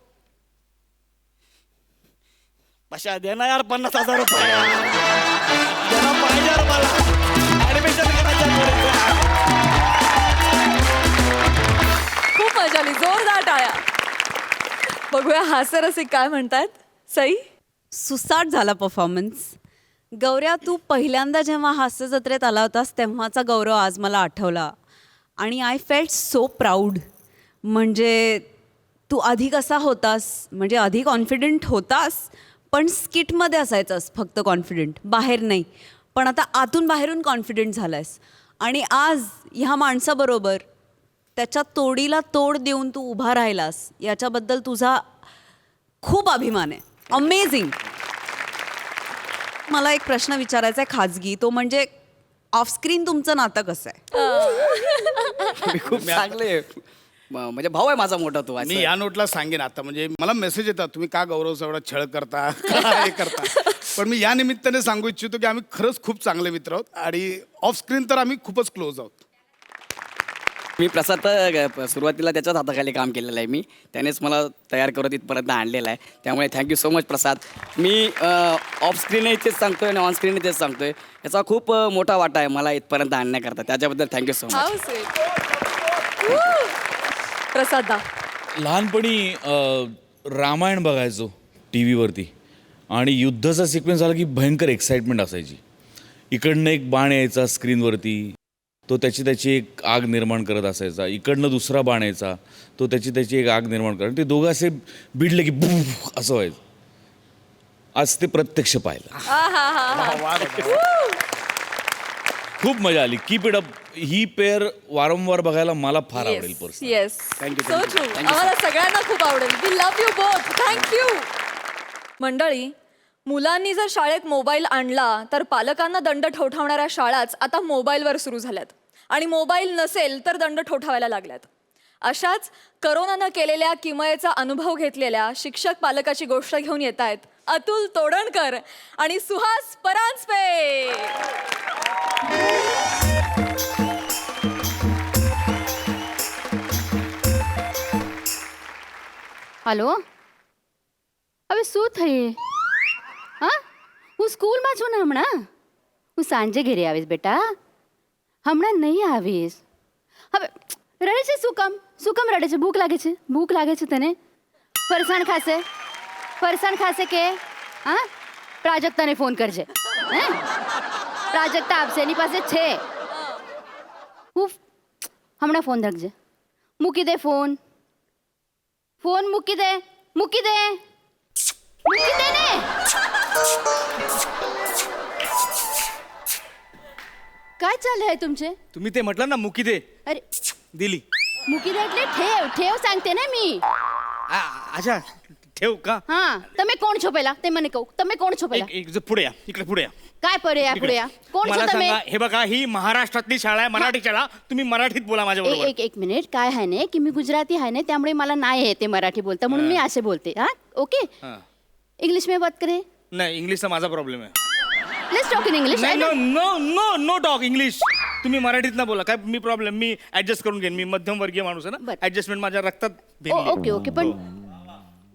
पशा दे ना यार 50,000 रुपये. देना पाहिजे यार मला. ऍडमिशन खूप मजा आली. जोरदार टाळ्या. बघूया हास्यरसिक काय म्हणतात. सई. सुसाट झाला परफॉर्मन्स. गौऱ्या, तू पहिल्यांदा जेव्हा हास्य जत्रेत आला होतास तेव्हाचा गौरव आज मला आठवला आणि आय फेल्ट सो प्राऊड. म्हणजे तू आधी कसा होतास, म्हणजे आधी कॉन्फिडंट होतास पण स्किटमध्ये असायचास फक्त कॉन्फिडंट, बाहेर नाही. पण आता आतून बाहेरून कॉन्फिडंट झालायस आणि आज ह्या माणसाबरोबर त्याच्या तोडीला तोड देऊन तू उभा राहिलास, याच्याबद्दल तुझा खूप अभिमान आहे. अमेझिंग. मला एक प्रश्न विचारायचा आहे खाजगी, तो म्हणजे ऑफस्क्रीन तुमचं नातं कसं आहे? खूप चांगले. म्हणजे भाऊ आहे माझा मोठा तो. मी या नोटला सांगेन आता. म्हणजे मला मेसेज येतात, तुम्ही का गौरवचा एवढा छळ करता, का हे करता. पण मी या निमित्ताने सांगू इच्छितो की आम्ही खरंच खूप चांगले मित्र आहोत आणि ऑफ स्क्रीन तर आम्ही खूपच क्लोज आहोत. मी प्रसाद सुरुवातीला त्याच्याच हाताखाली काम केलेलं आहे. मी त्यानेच मला तयार करत इथपर्यंत आणलेलं आहे. त्यामुळे थँक्यू सो मच प्रसाद. मी ऑफ स्क्रीनही तेच सांगतोय आणि ऑन स्क्रीनही तेच सांगतोय. याचा खूप मोठा वाटा आहे मला इथपर्यंत आणण्याकरता. त्याच्याबद्दल थँक्यू सो मच. प्रसादा. लहानपणी रामायण बघायचो टी व्हीवरती आणि युद्धाचा सिक्वेन्स झाला की भयंकर एक्साइटमेंट असायची. इकडनं एक बाण यायचा स्क्रीनवरती, तो त्याची एक आग निर्माण करत असायचा. इकडनं दुसरा बाण यायचा, तो त्याची एक आग निर्माण करत. ते दोघं असे भिडले की बुफ असं व्हायचं. आज ते प्रत्यक्ष पाहिलं, खूप मजा आली. Keep it up. ही पेअर वारंवार बघायला मला फार आवडेल. Yes. Thank you. So true. आम्हाला सगळ्यांना खूप आवडेल. We love you both. Thank you. मंडळी, मुलांनी जर शाळेत मोबाईल आणला तर पालकांना दंड ठोठावणाऱ्या शाळाच आता मोबाईलवर सुरू झाल्यात आणि मोबाईल नसेल तर दंड ठोठावायला लागल्यात. अशाच करोनानं केलेल्या किमयेचा अनुभव घेतलेल्या शिक्षक पालकाची गोष्ट घेऊन येत आहेत अतुल तोडणकर आणि सुहास परांजपे. हेलो, હવે શું થયું? હા, હું સ્કૂલમાં છું ને હમણાં. હું સાંજે ઘરે આવીશ બેટા. હમણાં નહીં આવીશ. હવે રડે છે શું કામ રડે છે? ભૂખ લાગે છે તને? ફરસાણ ખાશે કે? હા, પ્રાજક્તાને ફોન કરજે. હે, પ્રાજક્તા આપશે, એની પાસે છે. હું હમણાં ફોન રાખજે. મૂકી દે ફોન મૂકી દે ને. काय चाललं आहे तुमचे? तुम्ही ते म्हटलं ना मुकी दे, अरे दिली. मुकी दे એટલે ठेव सांगते ना मी. अच्छा ठेव का હા તમે કોણ છો પેલા તે મને કહો તમે કોણ છો પેલા एक पुढे या इकडे पुढे या काय परे या पुढे या कोण છો मला તમે सांगा हे बघा ही महाराष्ट्रातली शाळा आहे मराठी शाळा तुम्ही मराठीत बोला माझ्या बरोबर एक एक मिनिट काय आहे ना की मी गुजराती आहे ना त्यामुळे मला नाही येते मराठी बोलता म्हणून मी असे बोलते हा ओके हा. इंग्लिश में बात करें नाही इंग्लिशचा माझा प्रॉब्लेम आहे लेट्स टॉक इन इंग्लिश नाही no no no no talk English तुम्ही मराठीत ना बोला काय मी प्रॉब्लेम मी ऍडजस्ट करून घेईन मी मध्यमवर्गीय माणूस आहे ना बरं. ऍडजस्टमेंट माझ्या रक्तात भिनली आहे. ओके ओके पण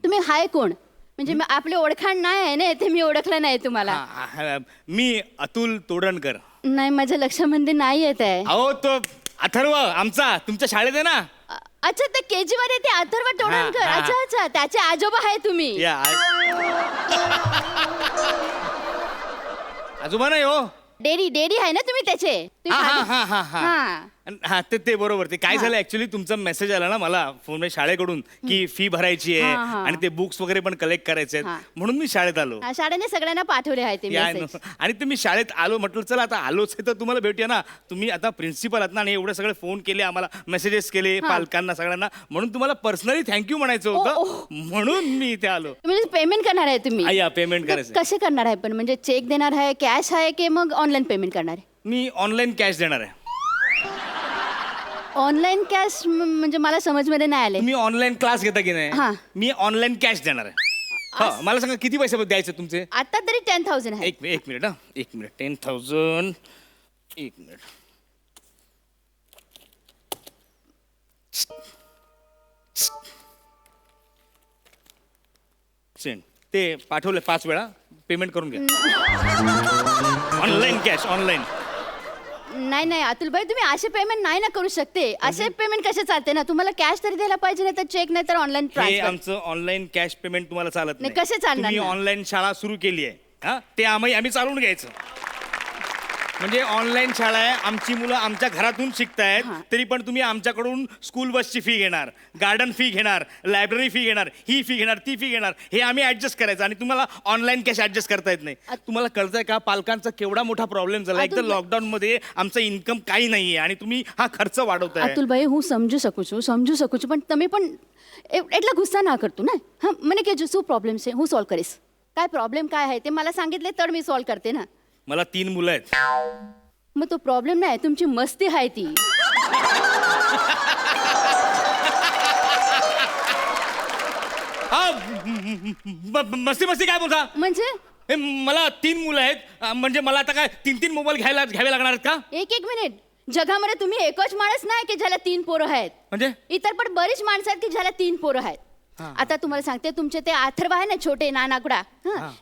तुम्ही हाय कोण म्हणजे मी आपले ओळखाण नाही आहे ना ते मी ओळखलं नाही तुम्हाला हा, हा, मी अतुल तोडणकर नाही माझ्या लक्षामध्ये नाही येत आहे अहो तो अथर्व आमचा तुमच्या शाळेत आहे ना अच्छा ते केजी मध्ये ते अथर्व टोणकर हा. अच्छा अच्छा त्याचे आजोबा आहे तुम्ही या आजोबा नाही हो डेडी डेडी आहे ना तुम्ही त्याचे तुम्ही हा हा माझे- हा हा हा हा. हा ते बरोबर ते काय झालं ऍक्च्युली तुमचा मेसेज आला ना मला फोन शाळेकडून की फी भरायची आहे हा, हा. आणि ते बुक्स वगैरे पण कलेक्ट करायचे हा. आहेत म्हणून मी शाळेत आलो हा, शाळेने सगळ्यांना पाठवले आहे ते या, मेसेज आणि तुम्ही शाळेत आलो म्हटलं चला आता आलोच आहे तर तुम्हाला भेटूया ना तुम्ही आता प्रिन्सिपल आहात ना आणि एवढे सगळे फोन केले आम्हाला मेसेजेस केले पालकांना सगळ्यांना म्हणून तुम्हाला पर्सनली थँक्यू म्हणायचं होतं म्हणून मी इथे आलो म्हणजे पेमेंट करणार आहे तुम्ही या पेमेंट करायचं कसे करणार आहे पण म्हणजे चेक देणार आहे कॅश आहे की मग ऑनलाईन पेमेंट करणार आहे मी ऑनलाईन कॅश देणार आहे ऑनलाईन कॅश म्हणजे मला समजमध्ये नाही आले तुम्ही ऑनलाईन क्लास घेता की हा. नाही मी ऑनलाईन कॅश देणार आहे हा मला सांगा किती पैसे द्यायचे तुमचे आता तरी 10,000 आहे एक मिनिट हा एक मिनिट 10,000 एक मिनिट सेंड ते पाठवले 5 वेळा पेमेंट करून घ्या ऑनलाईन कॅश ऑनलाईन नाही नाही अतुल भाई तुम्ही असे पेमेंट नाही ना करू शकते असे पेमेंट कसे चालते ना तुम्हाला कॅश तरी द्यायला पाहिजे नाही तर चेक नाही तर ऑनलाईन हे ट्रान्सफर आमचं ऑनलाईन कॅश पेमेंट तुम्हाला चालत नाही, कसे चालणार तुम्ही ना? ऑनलाईन शाळा सुरू केली आहे हा ते आम्ही चालवून घ्यायचं म्हणजे ऑनलाईन शाळा आहे आमची मुलं आमच्या घरातून शिकतायत तरी पण तुम्ही आमच्याकडून स्कूल बसची फी घेणार गार्डन फी घेणार लायब्ररी फी घेणार ही फी घेणार ती फी घेणार हे आम्ही ऍडजस्ट करायचं आणि तुम्हाला ऑनलाईन कॅश ऍडजस्ट करता येत नाही तुम्हाला कळतंय का पालकांचा केवढा मोठा प्रॉब्लेम झाला एक तर लॉकडाऊन मध्ये आमचं इन्कम काही नाहीये आणि तुम्ही हा खर्च वाढवताय અતુલ ભાઈ હું સમજુ શકું છું પણ તમે પણ એટલા ગુસ્સા ના કરતું ને હા મને કહેજો શું પ્રોબ્લેમ છે હું સોલ્વ કરીશ काय प्रॉब्लेम काय आहे ते मला सांगितले तर मी सॉल्व करते ना मला 3 मुलं आहेत मग तो प्रॉब्लेम नाही तुमची मस्ती आहे ती हा मस्ती मस्ती काय बोलता म्हणजे हे मला 3 मुलं आहेत म्हणजे मला आता काय 3 मोबाईल घ्यावे लागणार आहेत का एक मिनिट जगामध्ये तुम्ही एकच माणूस नाही की ज्याला 3 पोरं आहेत म्हणजे इतर पण बरीच माणसं आहेत की ज्याला 3 पोरं आहेत आता तुम्हाला सांगते तुमचे ते अथर्व आहे ना छोटे नानाकुडा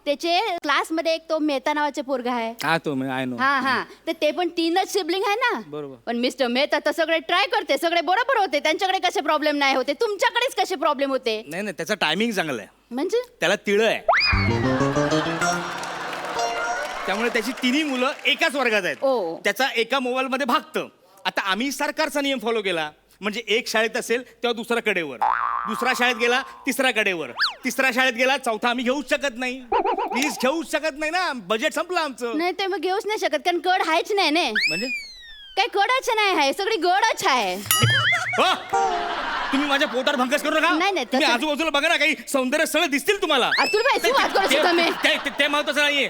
त्याचे क्लासमध्ये एक तो मेहता नावाचे पोरगा आहे हा तो आय नो हा हा तर ते पण 3च सिबलिंग आहे ना बरोबर. पण मिस्टर मेहता तर सगळे ट्राय करते सगळे बरोबर होते त्यांच्याकडे कसे प्रॉब्लेम नाही होते तुमच्याकडेच कसे प्रॉब्लेम होते नाही नाही त्याचा टायमिंग चांगला आहे म्हणजे त्याला तिळ आहे त्यामुळे त्याची 3 मुलं एकाच वर्गात आहेत ओ. त्याचा एका मोबाईल मध्ये भागतं आता आम्ही सरकारचा नियम फॉलो केला म्हणजे एक शाळेत असेल तेव्हा दुसरा कडेवर दुसरा शाळेत गेला तिसरा कडेवर तिसरा शाळेत गेला चौथा आम्ही घेऊच शकत नाही प्लीज घेऊच शकत नाही ना बजेट संपलं आमचं नाही ते मग घेऊच नाही शकत कारण कड आहेच नाही ने म्हणजे काही कडच नाही आहे सगळी गडच आहे हो? तुम्ही माझ्या पोटात भंकस करू नका नाही, नाही, तुम्ही तसं- आजूबाजूला बघा ना काही सौंदर्य स्थळ दिसतील तुम्हाला अतुल भाई तू वाद करू शकता मी ते महत्वाचं नाहीये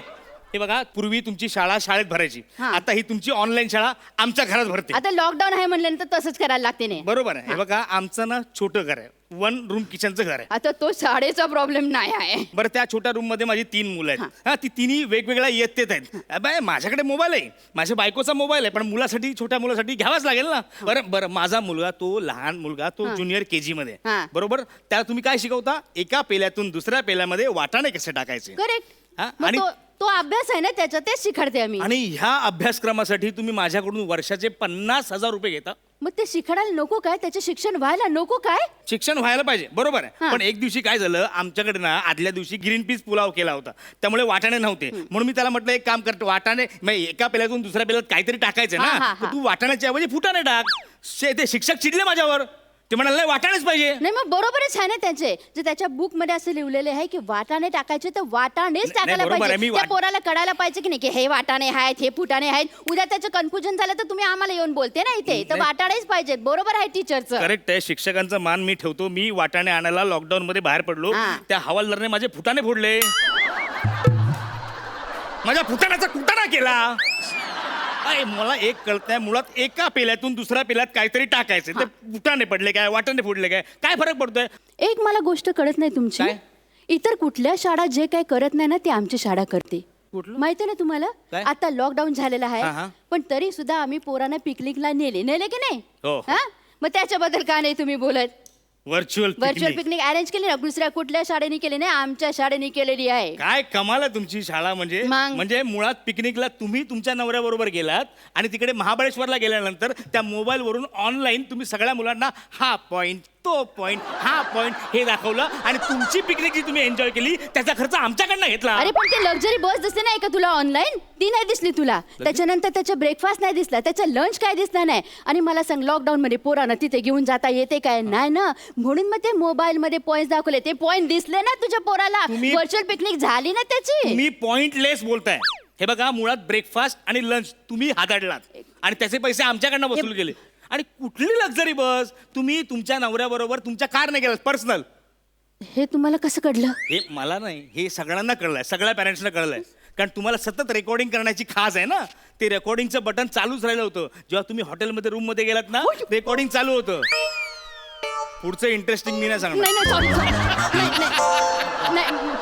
हे बघा पूर्वी तुमची शाळा शाळेत भरायची हा. आता ही तुमची ऑनलाईन शाळा आमच्या घरात भरते आता लॉकडाऊन आहे म्हणल्यानंतर तसंच करायला लागते ने बरोबर आहे हे बघा आमचं ना छोटं घर आहे 1 रूम किचनचं घर आहे आता तो शाळेचा प्रॉब्लेम नाही आहे बरं त्या छोट्या रूम मध्ये माझी 3 मुलं आहेत हा ती तिन्ही वेगवेगळ्या इयत्तेत आहेत अबे, माझ्याकडे मोबाईल आहे माझ्या बायकोचा मोबाईल आहे पण मुलासाठी छोट्या मुलासाठी घ्यावाच लागेल ना बरं बरं माझा मुलगा तो लहान मुलगा तो ज्युनियर केजी मध्ये हा. आहे. बरोबर त्याला तुम्ही काय शिकवता एका पेल्यातून दुसऱ्या पेल्यामध्ये वाटाणे कसे टाकायचे करेक्ट हा, मग आणि- तो अभ्यास आहे ना त्याचा तेच शिकाडते आम्ही आणि ह्या अभ्यासक्रमासाठी तुम्ही माझ्याकडून वर्षाचे 50,000 रुपये घेता मग ते शिकायला नको काय त्याचे शिक्षण व्हायला नको काय शिक्षण व्हायला पाहिजे बरोबर आहे हा. पण एक दिवशी काय झालं आमच्याकडे ना आदल्या दिवशी ग्रीन पीस पुलाव केला होता त्यामुळे वाटाणे नव्हते म्हणून मी त्याला म्हटलं एक काम करतो वाटाणे म्हणजे एका पेल्यातून दुसऱ्या पेल्यात काहीतरी टाकायचं हा, हा, ना हा. तर तू वाटाण्याच्या ऐवजी फुटाणे टाक ते शिक्षक चिडले माझ्यावर ते म्हणाले नाही वाटाणेच पाहिजे. नाही मग बरोबरच आहे ना त्याचे, जे त्याच्या बुक मध्ये असं लिहिलेले आहे की वाटाणे टाकायचे तर वाटाणेच नाही, टाकायला बरोबर आहे, पाहिजे. मी त्या पोराला कळायला पाहिजे की नाही की हे वाटाणे आहेत, हे फुटाणे आहेत. उद्या त्याचं कन्फ्युजन झालं तर तुम्ही आम्हाला येऊन बोलते ना इथे, तर वाटाणेच पाहिजेत. बरोबर आहे टीचरचं. करेक्ट आहे, शिक्षकांचा मान मी ठेवतो. मी वाटाणे आणायला लॉकडाऊन मध्ये बाहेर पडलो, हा. त्या हवालदारने माझे फुटाणे फोडले, माझ्या फुटाण्याचा कुटाणा केला. अरे मला एक कळत नाही, मुळात एका पेल्यातून दुसऱ्या पेल्यात काहीतरी टाकायचं, ते फुटाणे पडले काय, वाटाणे फोडले काय फरक पडतोय? एक मला गोष्ट कळत नाही तुमची, काय? इतर कुठल्या शाळा जे काही करत नाही ना ते आमची शाळा करते. माहिती ना तुम्हाला, काय? आता लॉकडाऊन झालेला हा, हा. आहे पण तरी सुद्धा आम्ही पोरांना पिकनिकला नेले की नाही? हो. हा? मग त्याच्याबद्दल का नाही तुम्ही बोलत? व्हर्च्युअल व्हर्च्युअल पिकनिक अरेंज केली ना, दुसऱ्या कुठल्या शाळेने केली नाही, आमच्या शाळेने केलेली आहे. काय कमाल आहे तुमची शाळा. म्हणजे मग? म्हणजे मुळात पिकनिकला तुम्ही तुमच्या नवऱ्याबरोबर गेलात आणि तिकडे महाबळेश्वरला गेल्यानंतर त्या मोबाईलवरून ऑनलाईन तुम्ही सगळ्या मुलांना हा पॉइंट, तो पॉइंट, हा पॉइंट हे दाखवलं आणि तुमची पिकनिक जी तुम्ही एन्जॉय केली त्याचा खर्च आमच्याकडनं घेतला. अरे पण ते लक्झरी बस दिसते नाही का तुला ऑनलाईन, ती नाही दिसली तुला. त्याच्यानंतर त्याचा ब्रेकफास्ट नाही दिसला, त्याचा लंच काय दिसला नाही. आणि मला सांग लॉकडाऊन मध्ये पोरांना तिथे घेऊन जाता येते काय? नाही ना. म्हणून मग ते मोबाईल मध्ये पॉइंट दाखवले, ते पॉइंट दिसले ना तुझ्या पोराला. व्हर्च्युअल पिकनिक झाली ना त्याची. तुम्ही पॉइंटलेस बोलताय. हे बघा, मुळात ब्रेकफास्ट आणि लंच तुम्ही हाताळलात आणि त्याचे पैसे आमच्याकडनं वसूल केले. आणि कुठली लक्झरी बस? तुम्ही तुमच्या नवऱ्याबरोबर तुमच्या कारने गेलात, पर्सनल. हे तुम्हाला कसं कळलं? हे मला नाही, हे सगळ्यांना कळलंय, सगळ्या पॅरेंट्सना कळलंय. कारण तुम्हाला सतत रेकॉर्डिंग करण्याची खास आहे ना. ते रेकॉर्डिंगचं बटन चालूच राहिलं होतं जेव्हा तुम्ही हॉटेलमध्ये रूम मध्ये गेलात ना, रेकॉर्डिंग चालू होतं. पुढचं इंटरेस्टिंग मी नाही सांगणार. नाही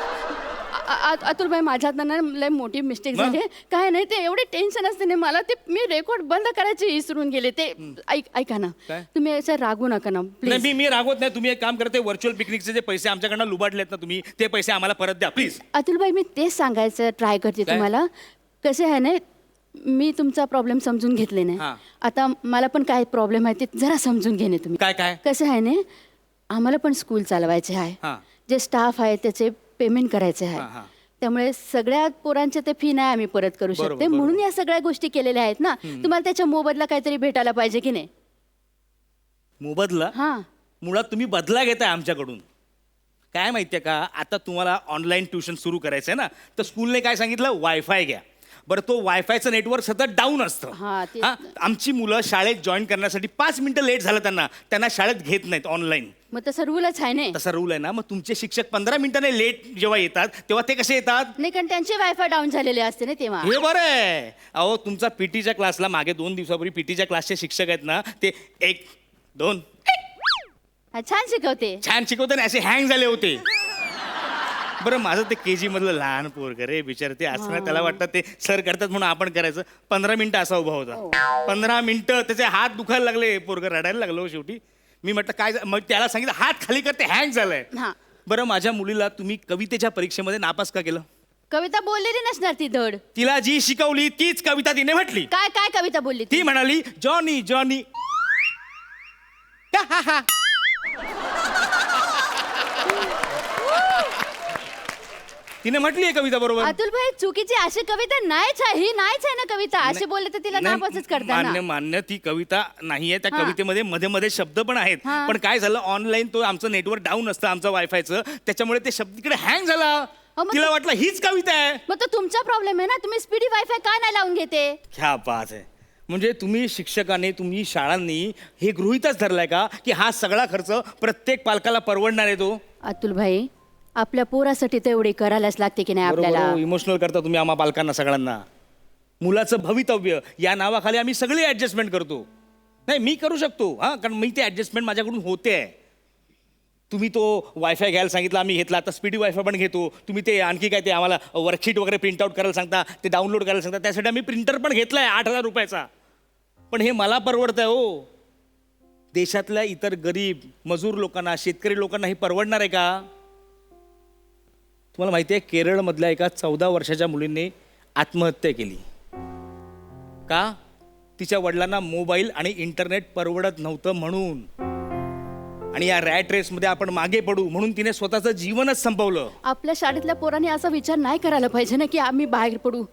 अतुल भाई, माझ्यात ना लय मोठी मिस्टेक झाली. काय नाही, ते एवढे टेन्शन असते ना मला, ते मी रेकॉर्ड बंद करायचे विसरून गेले. ते ऐका ना, तुम्ही असं रागू नका ना प्लीज. नाही, मी रागवत नाही. तुम्ही एक काम करते, व्हर्च्युअल पिकनिकचे जे पैसे आमच्याकडनं लुबाडलेत ना तुम्ही, ते पैसे आम्हाला परत द्या प्लीज. अतुल भाई, मी तेच सांगायचं ट्राय करते तुम्हाला. कसं आहे ना, मी तुमचा प्रॉब्लेम समजून घेतले नाही. आता मला पण काय प्रॉब्लेम आहे ते जरा समजून घेणे तुम्ही. काय कसं आहे ना, आम्हाला पण स्कूल चालवायचे आहे. जे स्टाफ आहे त्याचे पेमेंट करायचे आहे. त्यामुळे सगळ्या पोरांचे ते फी नाही आम्ही परत करू शकते, म्हणून या सगळ्या गोष्टी केलेल्या आहेत ना. तुम्हाला त्याच्या मोबदला काहीतरी भेटायला पाहिजे की नाही? मोबदला? हा. मुळात तुम्ही बदला घेताय आमच्याकडून. काय माहितीये का, आता तुम्हाला ऑनलाईन ट्युशन सुरू करायचंय ना, तर स्कूलने काय सांगितलं, वायफाय घ्या. बरं, तो वायफायचं नेटवर्क सतत डाऊन असतं. आमची मुलं शाळेत जॉईन करण्यासाठी 5 मिनिटं लेट झालं त्यांना शाळेत घेत नाहीत ऑनलाईन. मग तसा रूलच आहे ना. तसा रूल आहे ना. मग तुमचे शिक्षक 15 मिनिटांनी लेट जेव्हा येतात तेव्हा ते कसे येतात? नाही, कारण त्यांचे वायफाय डाऊन झालेले असते ना तेव्हा. हे बरं आहे. अहो, तुमचा पीटीच्या क्लासला मागे 2 दिवसापूर्वी पीटीच्या क्लासचे शिक्षक आहेत ना, ते 1, 2 छान शिकवते. छान शिकवते ना, असे हँग झाले होते. बरं, माझं ते KG मधलं लहान पोरग रे, बिचार ते असं त्याला वाटतं ते सर करतात म्हणून आपण करायचं. 15 मिनिटं असा उभा होता. 15 मिनिटं त्याचे हात दुखायला लागले, पोरग रडायला लागलो. शेवटी मी म्हटलं काय, मग त्याला सांगितलं हात खाली करते, हँग झालंय. बरं, माझ्या मुलीला तुम्ही कवितेच्या परीक्षेमध्ये नापास का केलं? कविता बोललेली नसणार ती धड. तिला जी शिकवली तीच कविता तिने म्हटली. काय काय कविता बोलली ती म्हणाली, जॉनी जॉनी. तिने म्हटली आहे कविता बरोबर. अतुल भाई, चुकीची अशी कविता नाहीच आहे, ही नाहीच आहे ना कविता. अशी बोलले तर तिला नापासच करताना. मान्य ती कविता नाहीये. त्या कवितेमध्ये मध्ये मध्ये शब्द पण आहेत. पण काय झालं, ऑनलाईन तो आमचं नेटवर्क डाऊन असतं आमचं वायफायचं, त्याच्यामुळे ते शब्द तिकडे हँग झाला. तिला वाटलं हीच कविता आहे. मग तो तुमचा प्रॉब्लेम आहे ना, तुम्ही स्पीडी वायफाय काय नाही लावून घेते? क्या बात आहे. म्हणजे तुम्ही शिक्षकांनी, तुम्ही शाळांनी हे गृहीतच धरलाय का की हा सगळा खर्च प्रत्येक पालकाला परवडणार आहे तो? अतुल भाई, आपल्या पोरासाठी तेवढी करायलाच लागते की नाही आपल्याला? इमोशनल करता तुम्ही आम्हा पालकांना सगळ्यांना. मुलाचं भवितव्य या नावाखाली आम्ही सगळी ऍडजस्टमेंट करतो. नाही, मी करू शकतो कारण मी ते ऍडजस्टमेंट माझ्याकडून होते. तुम्ही तो वायफाय घ्यायला सांगितला, आम्ही घेतला. आता स्पीडी वायफाय पण घेतो. तुम्ही ते आणखी काय ते आम्हाला वर्कशीट वगैरे प्रिंट आउट करायला सांगता, ते डाउनलोड करायला सांगता, त्यासाठी आम्ही प्रिंटर पण घेतलाय 8,000 रुपयाचा. पण हे मला परवडत आहे हो. देशातल्या इतर गरीब मजूर लोकांना, शेतकरी लोकांना हे परवडणार आहे का? तुम्हाला माहिती आहे, केरळमधल्या एका 14 वर्षाच्या मुलीने आत्महत्या केली. का? तिच्या वडिलांना मोबाईल आणि इंटरनेट परवडत नव्हतं म्हणून. आणि या रॅट रेसमध्ये आपण मागे पडू म्हणून तिने स्वतःचं जीवनच संपवलं. आपल्या शाळेतल्या पोरांनी असा विचार नाही करायला पाहिजे ना की आम्ही बाहेर पडू.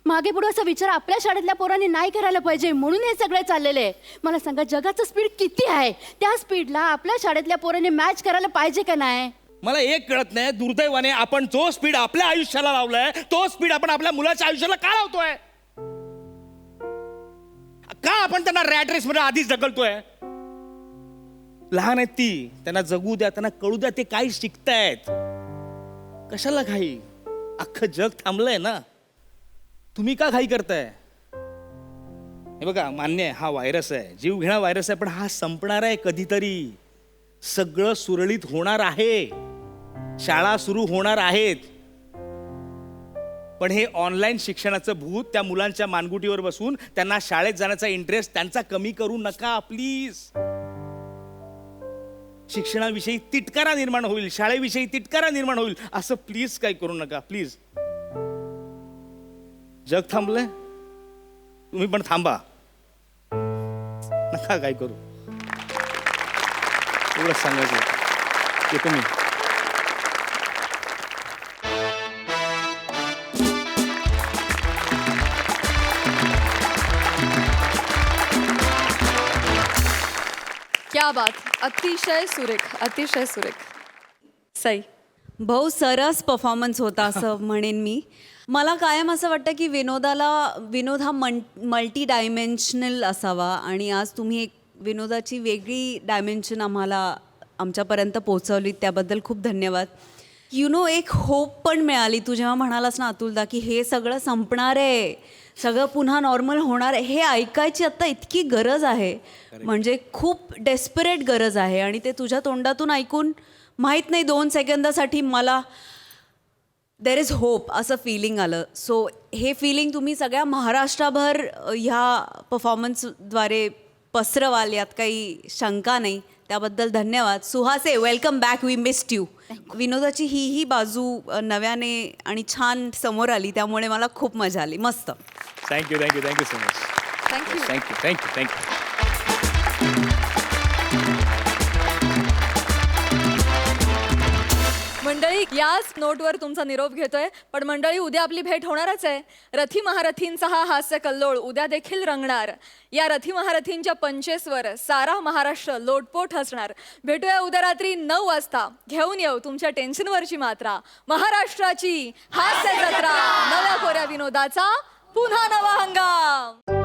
मागे पुढे असा विचार आपल्या शाळेतल्या पोरांनी नाही करायला पाहिजे, म्हणून हे सगळं चाललेलं आहे. मला सांगा, जगाचं स्पीड किती आहे? त्या स्पीडला आपल्या शाळेतल्या पोरांनी मॅच करायला पाहिजे का नाही? मला एक कळत नाही, दुर्दैवाने आपण जो स्पीड आपल्या आयुष्याला लावलाय तो स्पीड आपण आपल्या मुलाच्या आयुष्याला का लावतोय? का आपण त्यांना रॅट रेस मध्ये आधीच ढकलतोय? लहान आहेत ती, त्यांना जगू द्या, त्यांना कळू द्या ते काय शिकतायत. कशाला घाई? अख्खं जग थांबलंय ना, तुम्ही का घाई करताय? हे बघा, मान्य आहे हा व्हायरस आहे, जीवघेणा व्हायरस आहे, पण हा संपणार आहे कधीतरी. सगळं सुरळीत होणार आहे, शाळा सुरू होणार आहेत. पण हे ऑनलाईन शिक्षणाचं भूत त्या मुलांच्या मानगुटीवर बसून त्यांना शाळेत जाण्याचा इंटरेस्ट त्यांचा कमी करू नका प्लीज. शिक्षणाविषयी तिटकारा निर्माण होईल, शाळेविषयी तिटकारा निर्माण होईल, असं प्लीज काही करू नका प्लीज. जग थांबलंय, तुम्ही पण थांबा, नका काय करू. एवढंच सांगायचं होतं. येतो मी. क्या बात, अतिशय सुरेख, अतिशय सुरेख. सई. भाऊ सरस परफॉर्मन्स होता असं म्हणेन मी. मला कायम असं वाटतं की विनोद हा मल्टी डायमेन्शनल असावा, आणि आज तुम्ही एक विनोदाची वेगळी डायमेन्शन आमच्यापर्यंत पोहोचवली, त्याबद्दल खूप धन्यवाद. एक होप पण मिळाली. तू जेव्हा म्हणालास ना अतुलदा की हे सगळं संपणार आहे, सगळं पुन्हा नॉर्मल होणार आहे, हे ऐकायची आता इतकी गरज आहे, म्हणजे खूप डेस्परेट गरज आहे. आणि ते तुझ्या तोंडातून ऐकून माहीत नाही 2 सेकंदासाठी मला देर इज होप असं फिलिंग आलं. सो हे फिलिंग तुम्ही सगळ्या महाराष्ट्रभर ह्या परफॉर्मन्सद्वारे पसरवाल, यात काही शंका नाही. त्याबद्दल धन्यवाद. सुहासे, welcome back, we missed you. विनोदाची ही बाजू नव्याने आणि छान समोर आली, त्यामुळे मला खूप मजा आली. मस्त. Thank you thank you thank you so much. Thank you. Thank you thank you thank you. मंडळी, याच नोटवर तुमचा निरोप घेतोय. पण मंडळी, उद्या आपली भेट होणारच आहे. रथी महारथींचा हा हास्य कल्लोळ उद्या देखील रंगणार. या रथी महारथींच्या पंचेसवर सारा महाराष्ट्र लोटपोट हसणार. भेटूया उद्या रात्री 9 वाजता. घेऊन येऊ तुमच्या टेन्शनवरची मात्रा. महाराष्ट्राची हास्य जत्रा, नव्या कोऱ्या विनोदाचा पुन्हा नवा हंगाम.